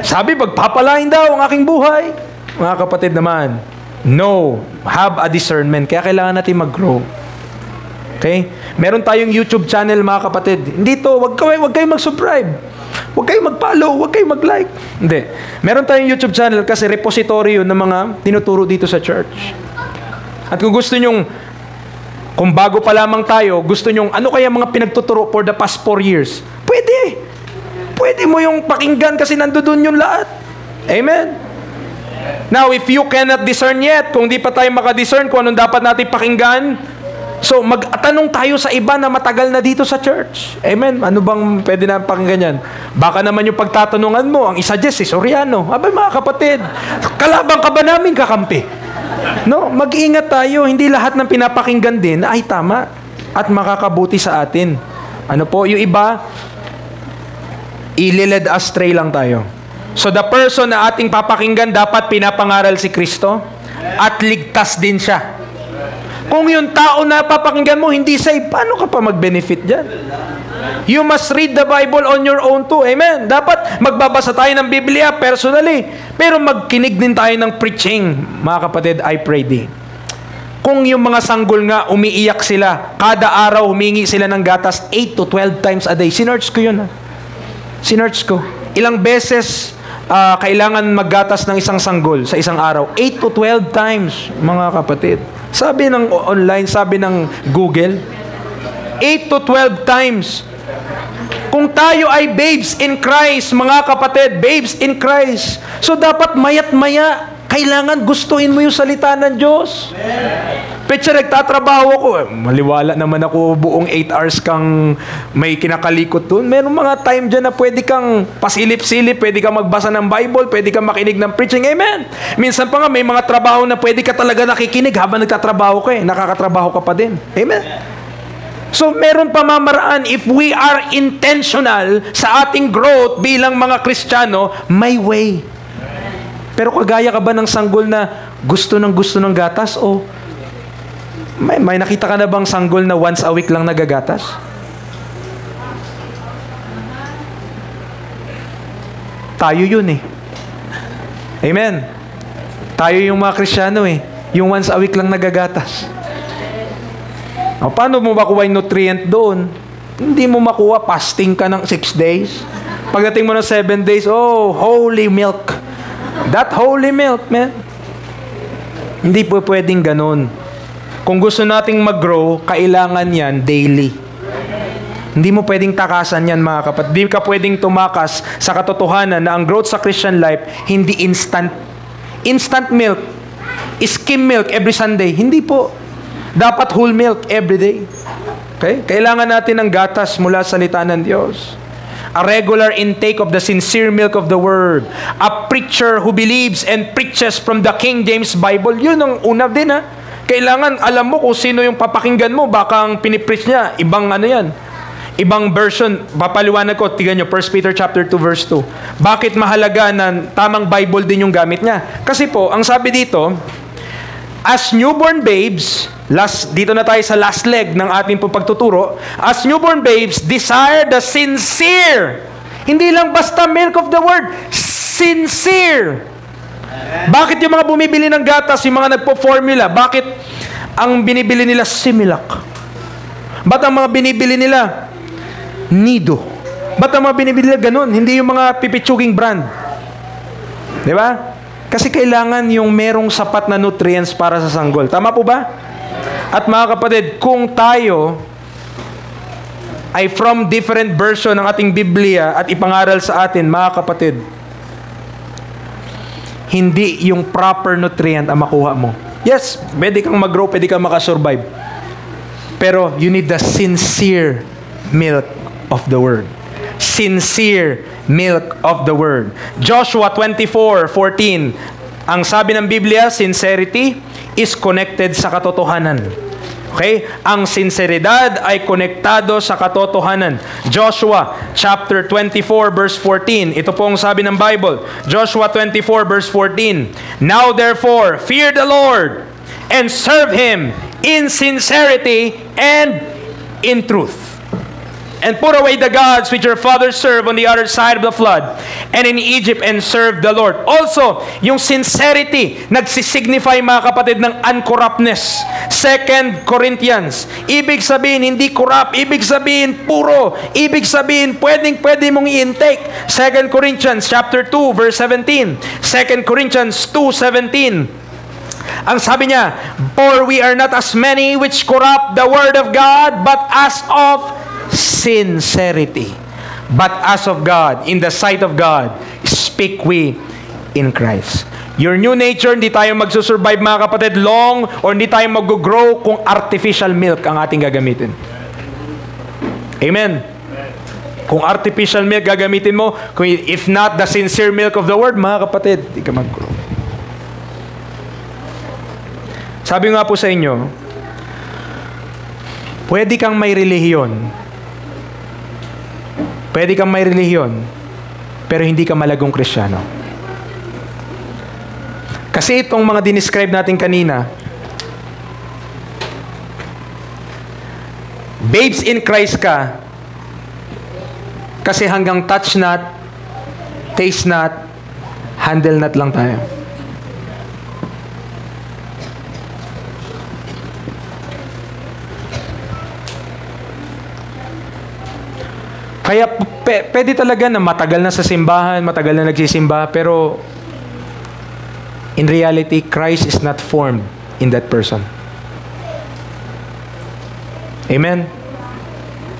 Sabi, magpapalain daw ang aking buhay. Mga kapatid naman, no, have a discernment. Kaya kailangan natin mag-grow. Okay? Meron tayong YouTube channel, mga kapatid. Hindi to, wag kayong mag-subscribe. Wag kayong mag-follow, wag kayong mag-like. Hindi. Meron tayong YouTube channel kasi repository yun ng mga tinuturo dito sa church. At kung gusto nyong, kung bago pa lamang tayo, gusto nyong, ano kaya mga pinagtuturo for the past 4 years? Pwede. Pwede mo yung pakinggan kasi nandoon yung lahat. Amen? Now, if you cannot discern yet, kung di pa tayo makadiscern kung anong dapat natin pakinggan, So, magtanong tayo sa iba na matagal na dito sa church. Amen? Ano bang pwede na pakinggan yan? Baka naman yung pagtatanungan mo, ang isa-suggest si Soriano. Abay mga kapatid, kalabang ka ba namin kakampi? No, mag-ingat tayo. Hindi lahat ng pinapakinggan din ay tama at makakabuti sa atin. Ano po? Yung iba, ililed astray lang tayo. So, the person na ating papakinggan, dapat pinapangaral si Kristo at ligtas din siya. Kung yung tao na papakinggan mo hindi saved, paano ka pa mag-benefit dyan? You must read the Bible on your own too. Amen? Dapat magbabasa tayo ng Biblia personally. Pero magkinig din tayo ng preaching. Mga kapatid, I pray din. Kung yung mga sanggol nga, umiiyak sila, kada araw humingi sila ng gatas 8 to 12 times a day. Sinerch ko yun. Sinerch ko. Ilang beses kailangan maggatas ng isang sanggol sa isang araw? 8 to 12 times, mga kapatid. Sabi ng online, sabi ng Google, 8 to 12 times. Kung tayo ay babes in Christ, mga kapatid, babes in Christ, so dapat mayat-maya, kailangan gustuhin mo yung salita ng Diyos. Petsa, nagtatrabaho ako. Maliwala naman ako buong 8 hours kang may kinakalikot doon. Meron mga time dyan na pwede kang pasilip-silip, pwede kang magbasa ng Bible, pwede kang makinig ng preaching. Amen. Minsan pa nga may mga trabaho na pwede ka talaga nakikinig habang nagtatrabaho ka nakakatrabaho ka pa din. Amen. So, meron pamamaraan if we are intentional sa ating growth bilang mga Kristiyano, may way. Pero kagaya ka ba ng sanggol na gusto ng gatas o may nakita ka na bang sanggol na once a week lang nagagatas? Tayo yun Amen. Tayo yung mga Kristiyano yung once a week lang nagagatas. O, paano mo makuha yung nutrient doon? Hindi mo makuha, fasting ka ng 6 days. Pagdating mo ng 7 days, oh, holy milk. That holy milk, man. Hindi po pwedeng ganun. Kung gusto nating mag-grow, kailangan yan daily. Hindi mo pwedeng takasan yan, mga kapatid. Hindi ka pwedeng tumakas sa katotohanan na ang growth sa Christian life, hindi instant. Instant milk, skim milk every Sunday. Hindi po. Dapat whole milk every day. Okay? Kailangan natin ng gatas mula sa salita ng Diyos. A regular intake of the sincere milk of the Word. A preacher who believes and preaches from the King James Bible. Yun ang una din Kailangan alam mo kung sino yung papakinggan mo. Baka ang pinipreach niya, ibang yan. Ibang version. Papaliwanag ko, tignan nyo, 1 Peter chapter 2 verse 2. Bakit mahalaga na tamang Bible din yung gamit niya? Kasi po, ang sabi dito, as newborn babes, dito na tayo sa last leg ng ating pagtuturo, as newborn babes, desire the sincere. Hindi lang basta milk of the Word, sincere. Bakit yung mga bumibili ng gatas, yung mga nagpo-formula, bakit ang binibili nila Similac? Ba't ang mga binibili nila Nido? Ba't ang mga binibili nila ganun? Hindi yung mga pipitsuging brand. Di ba? Kasi kailangan yung merong sapat na nutrients para sa sanggol. Tama po ba? At mga kapatid, kung tayo ay from different version ng ating Biblia at ipangaral sa atin, mga kapatid, hindi yung proper nutrient ang makuha mo. Yes, pwede kang mag-grow, pwede kang makasurvive. Pero you need the sincere milk of the Word. Sincere milk of the Word. Joshua 24:14. Ang sabi ng Biblia, sincerity is connected sa katotohanan. Okay? Ang sinseridad ay konektado sa katotohanan. Joshua chapter 24 verse 14. Ito po ang sabi ng Bible. Joshua 24 verse 14. Now therefore, fear the Lord and serve Him in sincerity and in truth. And put away the gods which your fathers served on the other side of the flood and in Egypt and serve the Lord. Also, yung sincerity, nagsisignify mga kapatid ng uncorruptness. 2 Corinthians, ibig sabihin hindi corrupt, ibig sabihin puro, ibig sabihin pwede mong i-intake. 2 Corinthians chapter 2 verse 17. 2 Corinthians 2:17. Ang sabi niya, for we are not as many which corrupt the word of God, but as of sincerity. But as of God, in the sight of God, speak we in Christ. Your new nature, hindi tayo magsusurvive mga kapatid long or hindi tayo mag-grow kung artificial milk ang ating gagamitin. Amen. Kung artificial milk gagamitin mo, if not the sincere milk of the word, mga kapatid, hindi ka mag-grow. Sabi nga po sa inyo, pwede kang may relihiyon. Pwede kang may relihiyon, pero hindi ka malagong Kristiyano. Kasi itong mga dinescribe natin kanina, babes in Christ ka, kasi hanggang touch not, taste not, handle not lang tayo. Kaya pwede talaga na matagal na sa simbahan, matagal na nagsisimba, pero in reality, Christ is not formed in that person. Amen?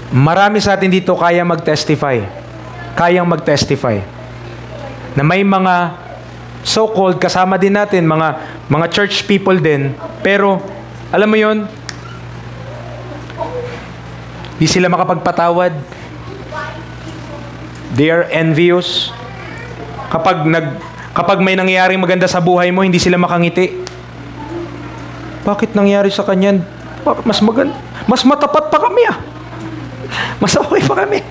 Marami sa atin dito kayang mag-testify na may mga so-called kasama din natin, mga church people din, pero alam mo yon, di sila makapagpatawad. They are envious. Kapag may nangyaring maganda sa buhay mo, hindi sila makangiti. Bakit nangyari sa kanya? Mas maganda. Mas matapat pa kami ah. Mas okay pa kami.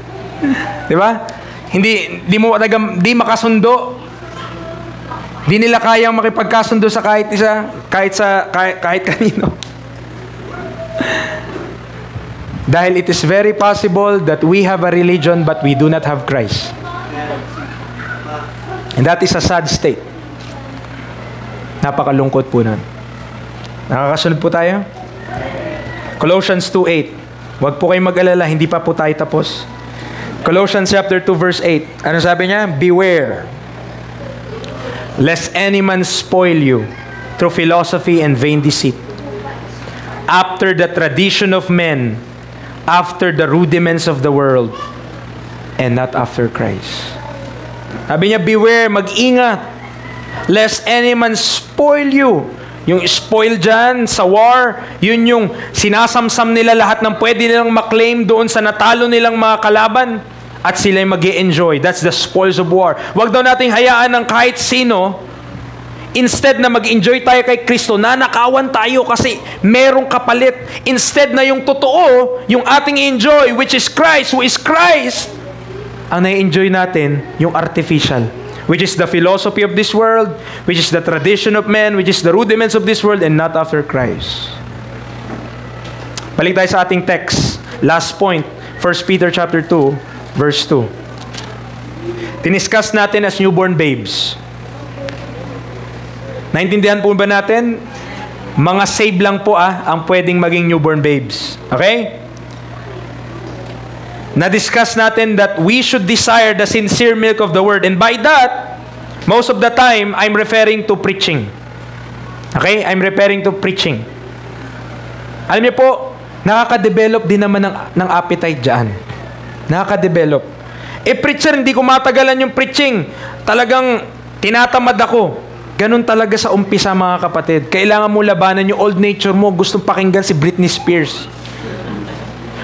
Di ba? Hindi makasundo. Hindi nila kayang makipagkasundo sa kahit isa, kahit kanino. Dahil it is very possible that we have a religion but we do not have Christ. And that is a sad state. Napakalungkot po nun. Nakakasunod po tayo? Colossians 2:8. Huwag po kayong mag-alala, hindi pa po tayo tapos. Colossians chapter 2 verse 8. Ano sabi niya? Beware, lest any man spoil you through philosophy and vain deceit, after the tradition of men, after the rudiments of the world, and not after Christ. Sabi niya, beware, mag-ingat, lest any man spoil you. Yung spoil dyan sa war, yun yung sinasamsam nila lahat ng pwede nilang maklaim doon sa natalo nilang mga kalaban at sila'y mag-i-enjoy. That's the spoils of war. Huwag daw nating hayaan ng kahit sino, instead na mag-enjoy tayo kay Kristo, nanakawan tayo kasi merong kapalit. Instead na yung totoo, yung ating enjoy, which is Christ, who is Christ, ang na-enjoy natin, yung artificial, which is the philosophy of this world, which is the tradition of men, which is the rudiments of this world, and not after Christ. Balik tayo sa ating text. Last point, 1 Peter chapter 2, verse 2. Diniscuss natin as newborn babes. Naintindihan po ba natin? Mga save lang po ang pwedeng maging newborn babes. Okay? Na-discuss natin that we should desire the sincere milk of the word. And by that, most of the time, I'm referring to preaching. Okay? I'm referring to preaching. Alam niyo po, nakaka-develop din naman ng appetite dyan. Nakaka-develop. Preacher, hindi ko matagalan yung preaching. Talagang tinatamad ako. Ganun talaga sa umpisa, mga kapatid. Kailangan mo labanan yung old nature mo. Gustong pakinggan si Britney Spears.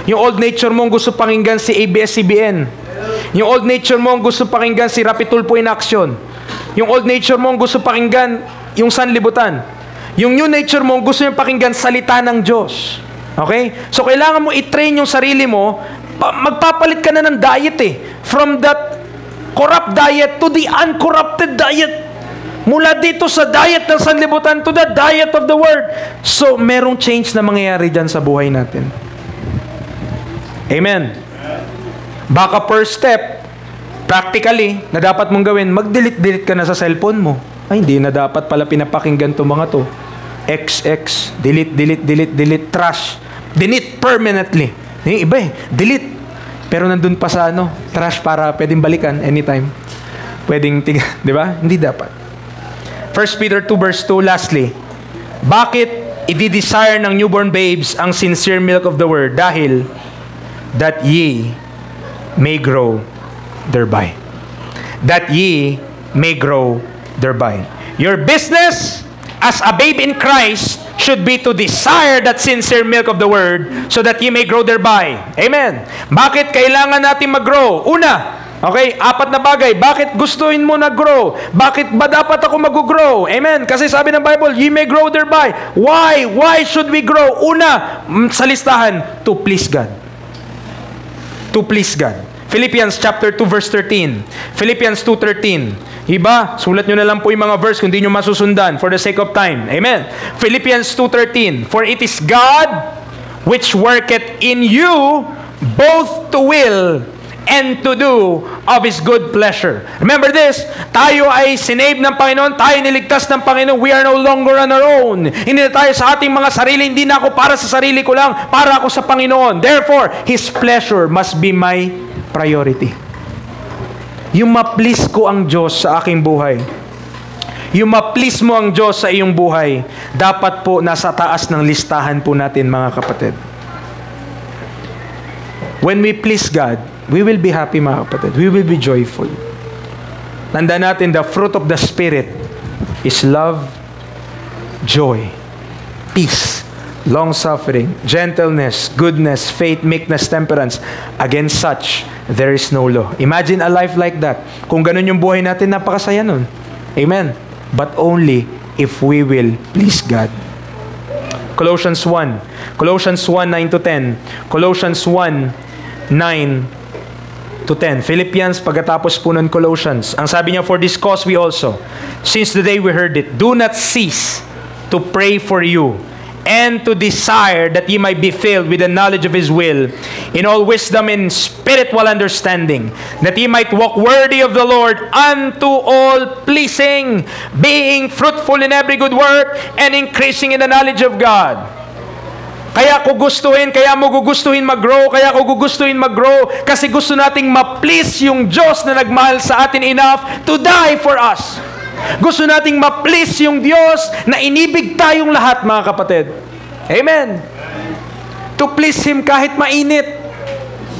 Yung old nature mo gusto pakinggan si ABS-CBN. Yung old nature mo gusto pakinggan si Rapi Tulfo in Action. Yung old nature mo gusto pakinggan yung sanlibutan. Yung new nature mo gusto yung pakinggan salita ng Diyos. Okay? So kailangan mo i-train yung sarili mo. Magpapalit ka na ng diet From that corrupt diet to the uncorrupted diet. Mula dito sa diet ng sanlibutan to the diet of the Word. So merong change na mangyayari dyan sa buhay natin. Amen. Baka first step, practically, na dapat mong gawin, mag-delete ka na sa cellphone mo. Ay, hindi na dapat pala pinapakinggan to mga to. XX, delete, trash. Delete permanently. Yung iba delete. Pero nandun pa sa trash para pwedeng balikan anytime. Pwedeng di ba? Hindi dapat. 1 Peter 2 verse 2, lastly. Bakit i-desire ng newborn babes ang sincere milk of the word? Dahil that ye may grow thereby. That ye may grow thereby. Your business as a babe in Christ should be to desire that sincere milk of the Word so that ye may grow thereby. Amen. Bakit kailangan natin mag-grow? Una, okay, 4 na bagay. Bakit gustuin mo na-grow? Bakit ba dapat ako mag-grow? Amen. Kasi sabi ng Bible, ye may grow thereby. Why? Why should we grow? Una, sa listahan, to please God. To please God. Philippians chapter 2 verse 13. Philippians 2:13. Iba, sulat nyo na lang po yung mga verse kung di nyo masusundan for the sake of time. Amen. Philippians 2:13. For it is God which worketh in you both to will and to do of His good pleasure. Remember this, tayo ay sinave ng Panginoon, tayo niligtas ng Panginoon, we are no longer on our own. Hindi na tayo sa ating mga sarili, hindi na ako para sa sarili ko lang, para ako sa Panginoon. Therefore, His pleasure must be my priority. Yung ma-please ko ang Diyos sa aking buhay, yung ma-please mo ang Diyos sa iyong buhay, dapat po nasa taas ng listahan po natin, mga kapatid. When we please God, we will be happy, mga kapatid. We will be joyful. Tandaan natin, the fruit of the Spirit is love, joy, peace, long-suffering, gentleness, goodness, faith, meekness, temperance. Against such, there is no law. Imagine a life like that. Kung ganun yung buhay natin, napakasaya nun. Amen. But only if we will please God. Colossians 1. Colossians 1:9-10. Colossians 1:9-10. Philippians, pagkatapos po ng Colossians. Ang sabi niya, for this cause we also, since the day we heard it, do not cease to pray for you, and to desire that ye might be filled with the knowledge of His will, in all wisdom and spiritual understanding, that ye might walk worthy of the Lord unto all pleasing, being fruitful in every good work, and increasing in the knowledge of God. Kaya ko gustuhin, kaya mo gugustuhin mag-grow, kaya ko gugustuhin mag-grow, kasi gusto nating ma-please yung Diyos na nagmahal sa atin enough to die for us. Gusto nating ma-please yung Diyos na inibig tayong lahat, mga kapatid. Amen. To please Him kahit mainit.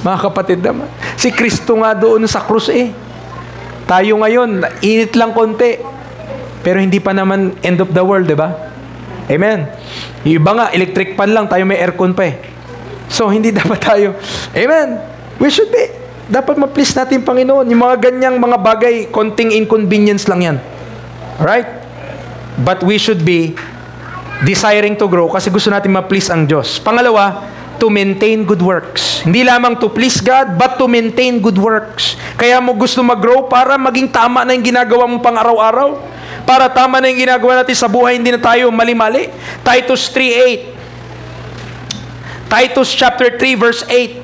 Mga kapatid naman. Si Kristo nga doon sa krus Tayo ngayon, init lang konti. Pero hindi pa naman end of the world, di ba? Amen. Yung iba nga, electric fan lang, tayo may aircon pa So, hindi dapat tayo. Amen. We should be. Dapat ma-please natin Panginoon. Yung mga ganyang mga bagay, konting inconvenience lang yan. Right? But we should be desiring to grow kasi gusto natin ma-please ang Diyos. Pangalawa, to maintain good works. Hindi lamang to please God, but to maintain good works. Kaya mo gusto mag-grow para maging tama na yung ginagawa mong pang-araw-araw. Para tama na yung ginagawa natin sa buhay, hindi na tayo mali-mali. Titus 3:8. Titus chapter 3 verse 8.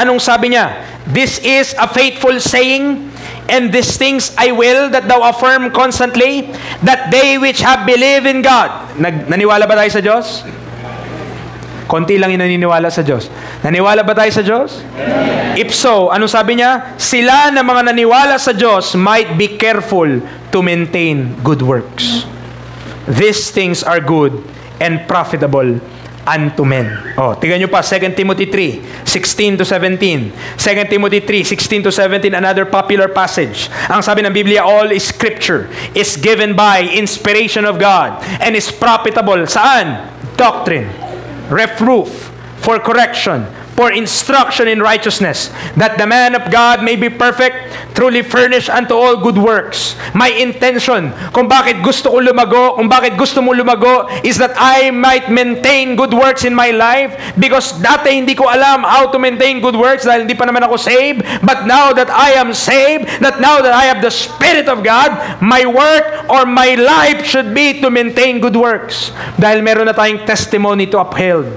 Anong sabi niya? This is a faithful saying, and these things I will that thou affirm constantly, that they which have believed in God. Naniwala ba tayo sa Diyos? Konti lang yung naniniwala sa Diyos. Naniwala ba tayo sa Diyos? Amen. If so, anong sabi niya? Sila na mga naniwala sa Diyos might be careful to maintain good works. These things are good and profitable unto men. Tingnan nyo pa, 2 Timothy 3:16-17. 2 Timothy 3:16-17, another popular passage. Ang sabi ng Biblia, all Scripture is given by inspiration of God and is profitable. Saan? Doctrine, reproof, for correction, for instruction in righteousness, that the man of God may be perfect, truly furnished unto all good works. My intention, kung bakit gusto ko lumago, kung bakit gusto mo lumago, is that I might maintain good works in my life, because dati hindi ko alam how to maintain good works dahil hindi pa naman ako saved, but now that I am saved, that now that I have the Spirit of God, my work or my life should be to maintain good works. Dahil meron na tayong testimony to uphold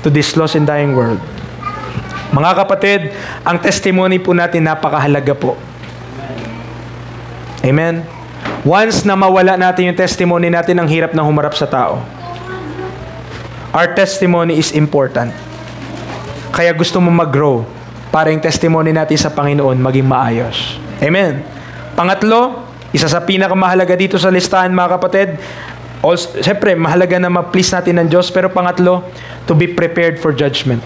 to this lost and dying world. Mga kapatid, ang testimony po natin napakahalaga po. Amen? Once na mawala natin yung testimony natin, ang hirap na humarap sa tao. Our testimony is important. Kaya gusto mo mag-grow para yung testimony natin sa Panginoon maging maayos. Amen? Pangatlo, isa sa pinakamahalaga dito sa listahan, mga kapatid, siyempre, mahalaga na ma-please natin ng Diyos, pero pangatlo, to be prepared for judgment.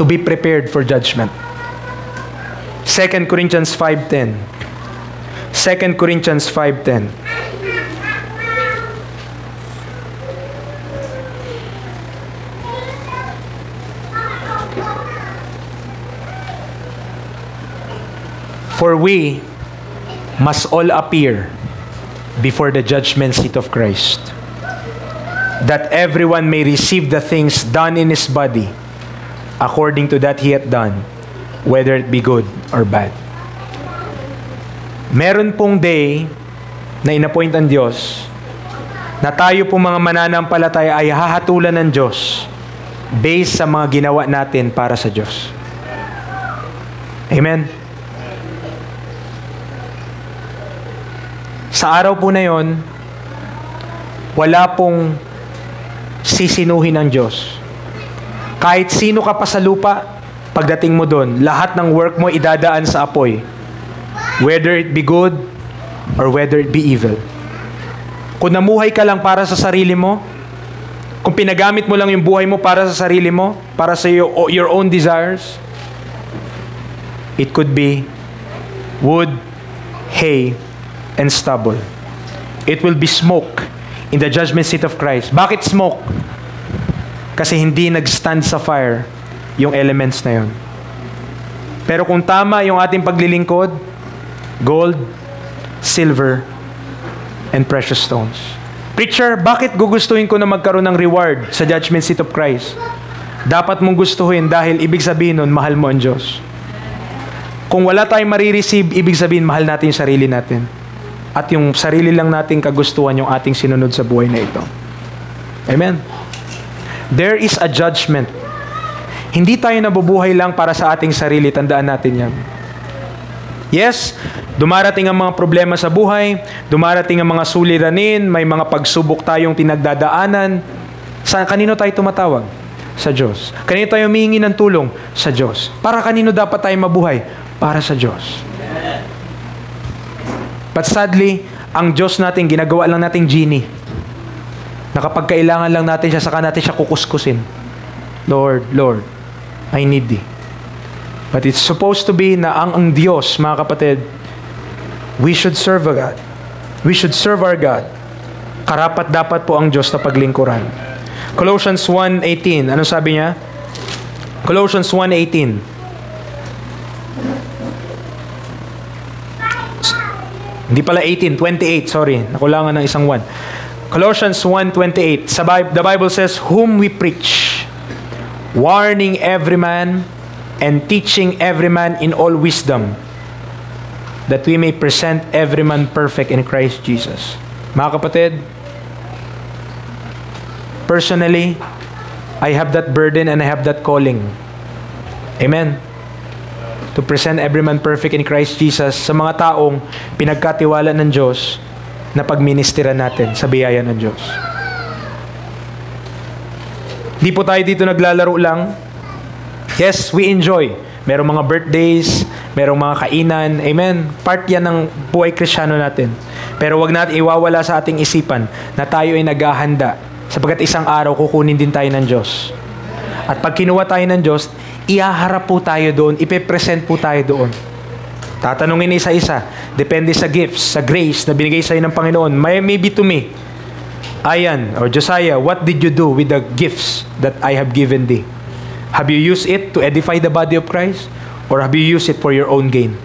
To be prepared for judgment. 2 Corinthians 5:10. 2 Corinthians 5:10. For we must all appear before the judgment seat of Christ, that everyone may receive the things done in his body according to that he hath done, whether it be good or bad. Meron pong day na inappoint ang Diyos na tayo pong mga mananampalataya ay hahatulan ng Diyos based sa mga ginawa natin para sa Diyos. Amen? Sa araw po na yon, wala pong sisinuhin ng Diyos. Kahit sino ka pa sa lupa, pagdating mo doon, lahat ng work mo idadaan sa apoy. Whether it be good or whether it be evil. Kung namuhay ka lang para sa sarili mo, kung pinagamit mo lang yung buhay mo para sa sarili mo, para sa your own desires, it could be wood, hay, and stubble. It will be smoke in the judgment seat of Christ. Bakit smoke? Kasi hindi nag-stand sa fire yung elements na yun. Pero kung tama yung ating paglilingkod, gold, silver, and precious stones. Preacher, bakit gugustuhin ko na magkaroon ng reward sa judgment seat of Christ? Dapat mong gustuhin dahil ibig sabihin nun, mahal mo ang Diyos. Kung wala tayong marireceive, ibig sabihin, mahal natin yung sarili natin. At yung sarili lang nating kagustuhan yung ating sinunod sa buhay na ito. Amen? There is a judgment. Hindi tayo nabubuhay lang para sa ating sarili. Tandaan natin yan. Yes, dumarating ang mga problema sa buhay, dumarating ang mga suliranin, may mga pagsubok tayong tinagdadaanan. Kanino tayo tumatawag? Sa Diyos. Kanino tayo humihingi ng tulong? Sa Diyos. Para kanino dapat tayo mabuhay? Para sa Diyos. But sadly, ang Diyos natin, ginagawa lang nating genie. Na kapag kailangan lang natin siya, saka natin siya kukuskusin. Lord, Lord, I need Thee. But it's supposed to be na ang Diyos, mga kapatid, we should serve a God. We should serve our God. Karapat dapat po ang Diyos na paglingkuran. Colossians 1:18. Ano sabi niya? Colossians 1:18. Hindi pala 18, 28, sorry. Nakulangan ng isang 1. Colossians 1:28. The Bible says, whom we preach, warning every man and teaching every man in all wisdom, that we may present every man perfect in Christ Jesus. Mga kapatid, personally, I have that burden and I have that calling. Amen. To present every man perfect in Christ Jesus sa mga taong pinagkatiwala ng Diyos na pagministera natin sa biyaya ng Diyos. Di po tayo dito naglalaro lang. Yes, we enjoy. Merong mga birthdays, merong mga kainan. Amen. Part yan ng buhay Kristiyano natin. Pero wag natin iwawala sa ating isipan na tayo ay naghahanda sapagkat isang araw kukunin din tayo ng Diyos. At pag kinuha tayo ng Diyos, ihaharap po tayo doon, ipepresent po tayo doon. Tatanungin isa-isa, depende sa gifts, sa grace na binigay sa iyo ng Panginoon. Maybe to me, Ayan or Josiah, what did you do with the gifts that I have given thee? Have you used it to edify the body of Christ? Or have you used it for your own gain?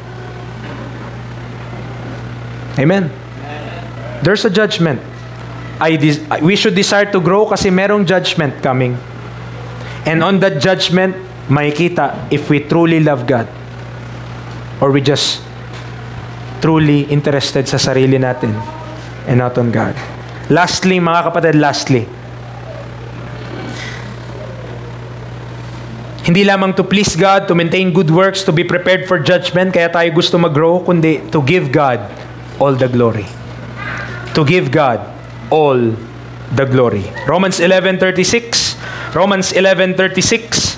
Amen. There's a judgment. We should desire to grow kasi merong judgment coming. And on that judgment, makikita if we truly love God or we just truly interested sa sarili natin and not on God. Lastly, mga kapatid, hindi lamang to please God, to maintain good works, to be prepared for judgment, kaya tayo gusto mag-grow, kundi to give God all the glory. To give God all the glory. Romans 11:36. Romans 11:36.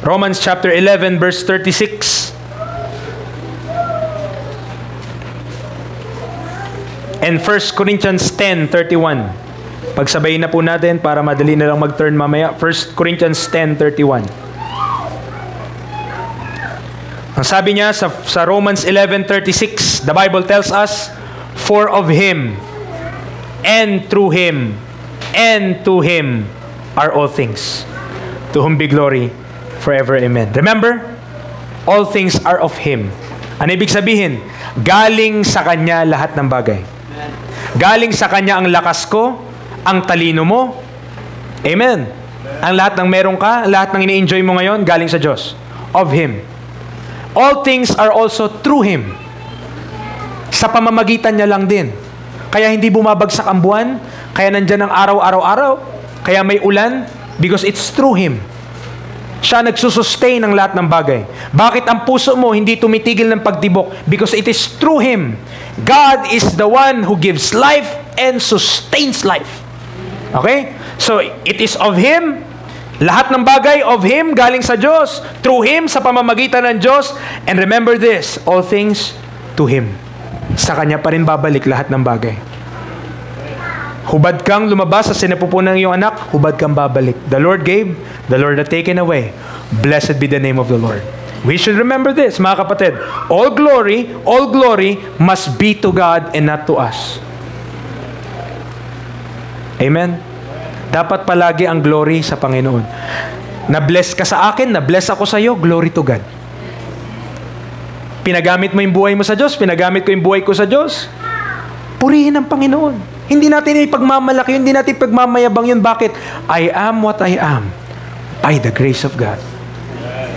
Romans chapter 11 verse 36. And 1 Corinthians 10:31. Pagsabayin na po natin para madali na lang mag-turn mamaya. 1 Corinthians 10:31. Ang sabi niya sa Romans 11:36, the Bible tells us, for of Him, and through Him, and to Him are all things. To whom be glory forever. Amen. Remember, all things are of Him. Ano ibig sabihin? Galing sa Kanya lahat ng bagay. Galing sa Kanya ang lakas ko, ang talino mo. Amen. Ang lahat ng meron ka, lahat ng ini-enjoy mo ngayon, galing sa Diyos. Of Him. All things are also through Him. Sa pamamagitan niya lang din. Kaya hindi bumabagsak ang buwan, kaya nandyan ang araw-araw-araw, kaya may ulan, because it's through Him. Siya nagsusustain ng lahat ng bagay. Bakit ang puso mo hindi tumitigil ng pagtibok? Because it is through Him. God is the one who gives life and sustains life. Okay? So, it is of Him. Lahat ng bagay of Him, galing sa Diyos. Through Him, sa pamamagitan ng Diyos. And remember this, all things to Him. Sa Kanya pa rin babalik lahat ng bagay. Hubad kang lumabas sa sinapupunan ng iyong anak, hubad kang babalik. The Lord gave, the Lord had taken away. Blessed be the name of the Lord. We should remember this, mga kapatid. All glory must be to God and not to us. Amen? Dapat palagi ang glory sa Panginoon. Na-bless ka sa akin, na-bless ako sa iyo, glory to God. Pinagamit mo yung buhay mo sa Diyos, pinagamit ko yung buhay ko sa Diyos, purihin ang Panginoon. Hindi natin ipagmamalaki yun, hindi natin ipagmamayabang yun. Bakit? I am what I am by the grace of God.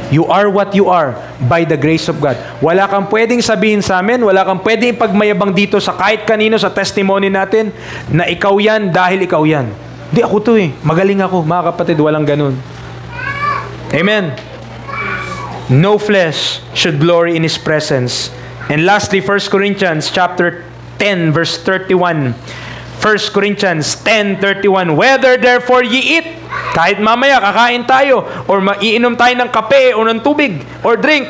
You are what you are by the grace of God. Wala kang pwedeng sabihin sa amin, wala kang pwedeng ipagmayabang dito sa kahit kanino sa testimony natin na ikaw yan dahil ikaw yan. Hindi, ako to eh. Magaling ako. Mga kapatid, walang ganun. Amen. No flesh should glory in His presence. And lastly, 1 Corinthians chapter 10 verse 31. 1 Corinthians 10:31. Whether therefore ye eat, kahit mamaya kakain tayo, or maiinom tayo ng kape o ng tubig, or drink,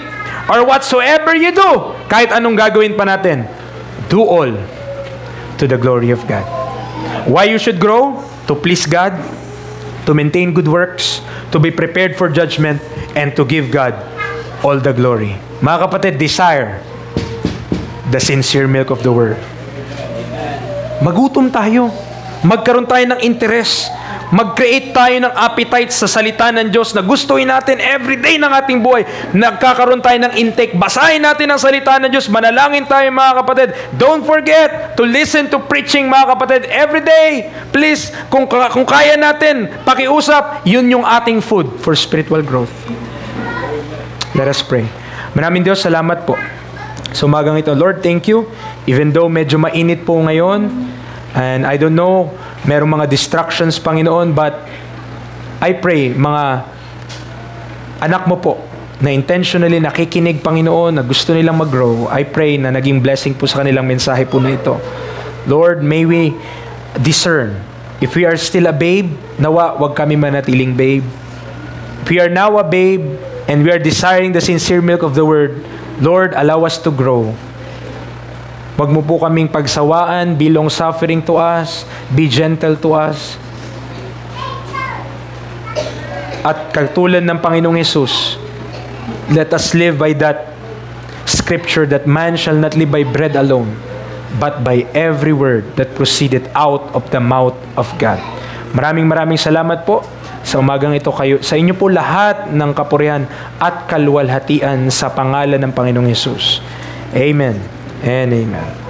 or whatsoever you do, kahit anong gagawin pa natin, do all to the glory of God. Why you should grow? To please God, to maintain good works, to be prepared for judgment, and to give God all the glory. Mga kapatid, desire the sincere milk of the Word. Magutom tayo. Magkaroon tayo ng interest. Mag-create tayo ng appetite sa salita ng Diyos na gustuin natin every day ng ating buhay. Nagkakaroon tayo ng intake. Basahin natin ang salita ng Diyos. Manalangin tayo, mga kapatid. Don't forget to listen to preaching, mga kapatid, every day. Please, kung kaya natin, pakiusap, yun yung ating food for spiritual growth. Let us pray. Maraming Diyos, salamat po. So umagang ito, Lord, thank you. Even though medyo mainit po ngayon, and I don't know, merong mga distractions, Panginoon, but I pray, mga anak mo po, na intentionally nakikinig, Panginoon, na gusto nilang mag-grow, I pray na naging blessing po sa kanilang mensahe po na ito. Lord, may we discern. If we are still a babe, nawa, wag kami manatiling babe. If we are now a babe, and we are desiring the sincere milk of the Word, Lord, allow us to grow. Wag mo po kaming pagsawaan, be long suffering to us, be gentle to us. At katulad ng Panginoong Jesus, let us live by that scripture that man shall not live by bread alone, but by every word that proceeded out of the mouth of God. Maraming salamat po sa umagang ito kayo. Sa inyo po lahat ng kapurihan at kaluwalhatian sa pangalan ng Panginoong Jesus. Amen and amen.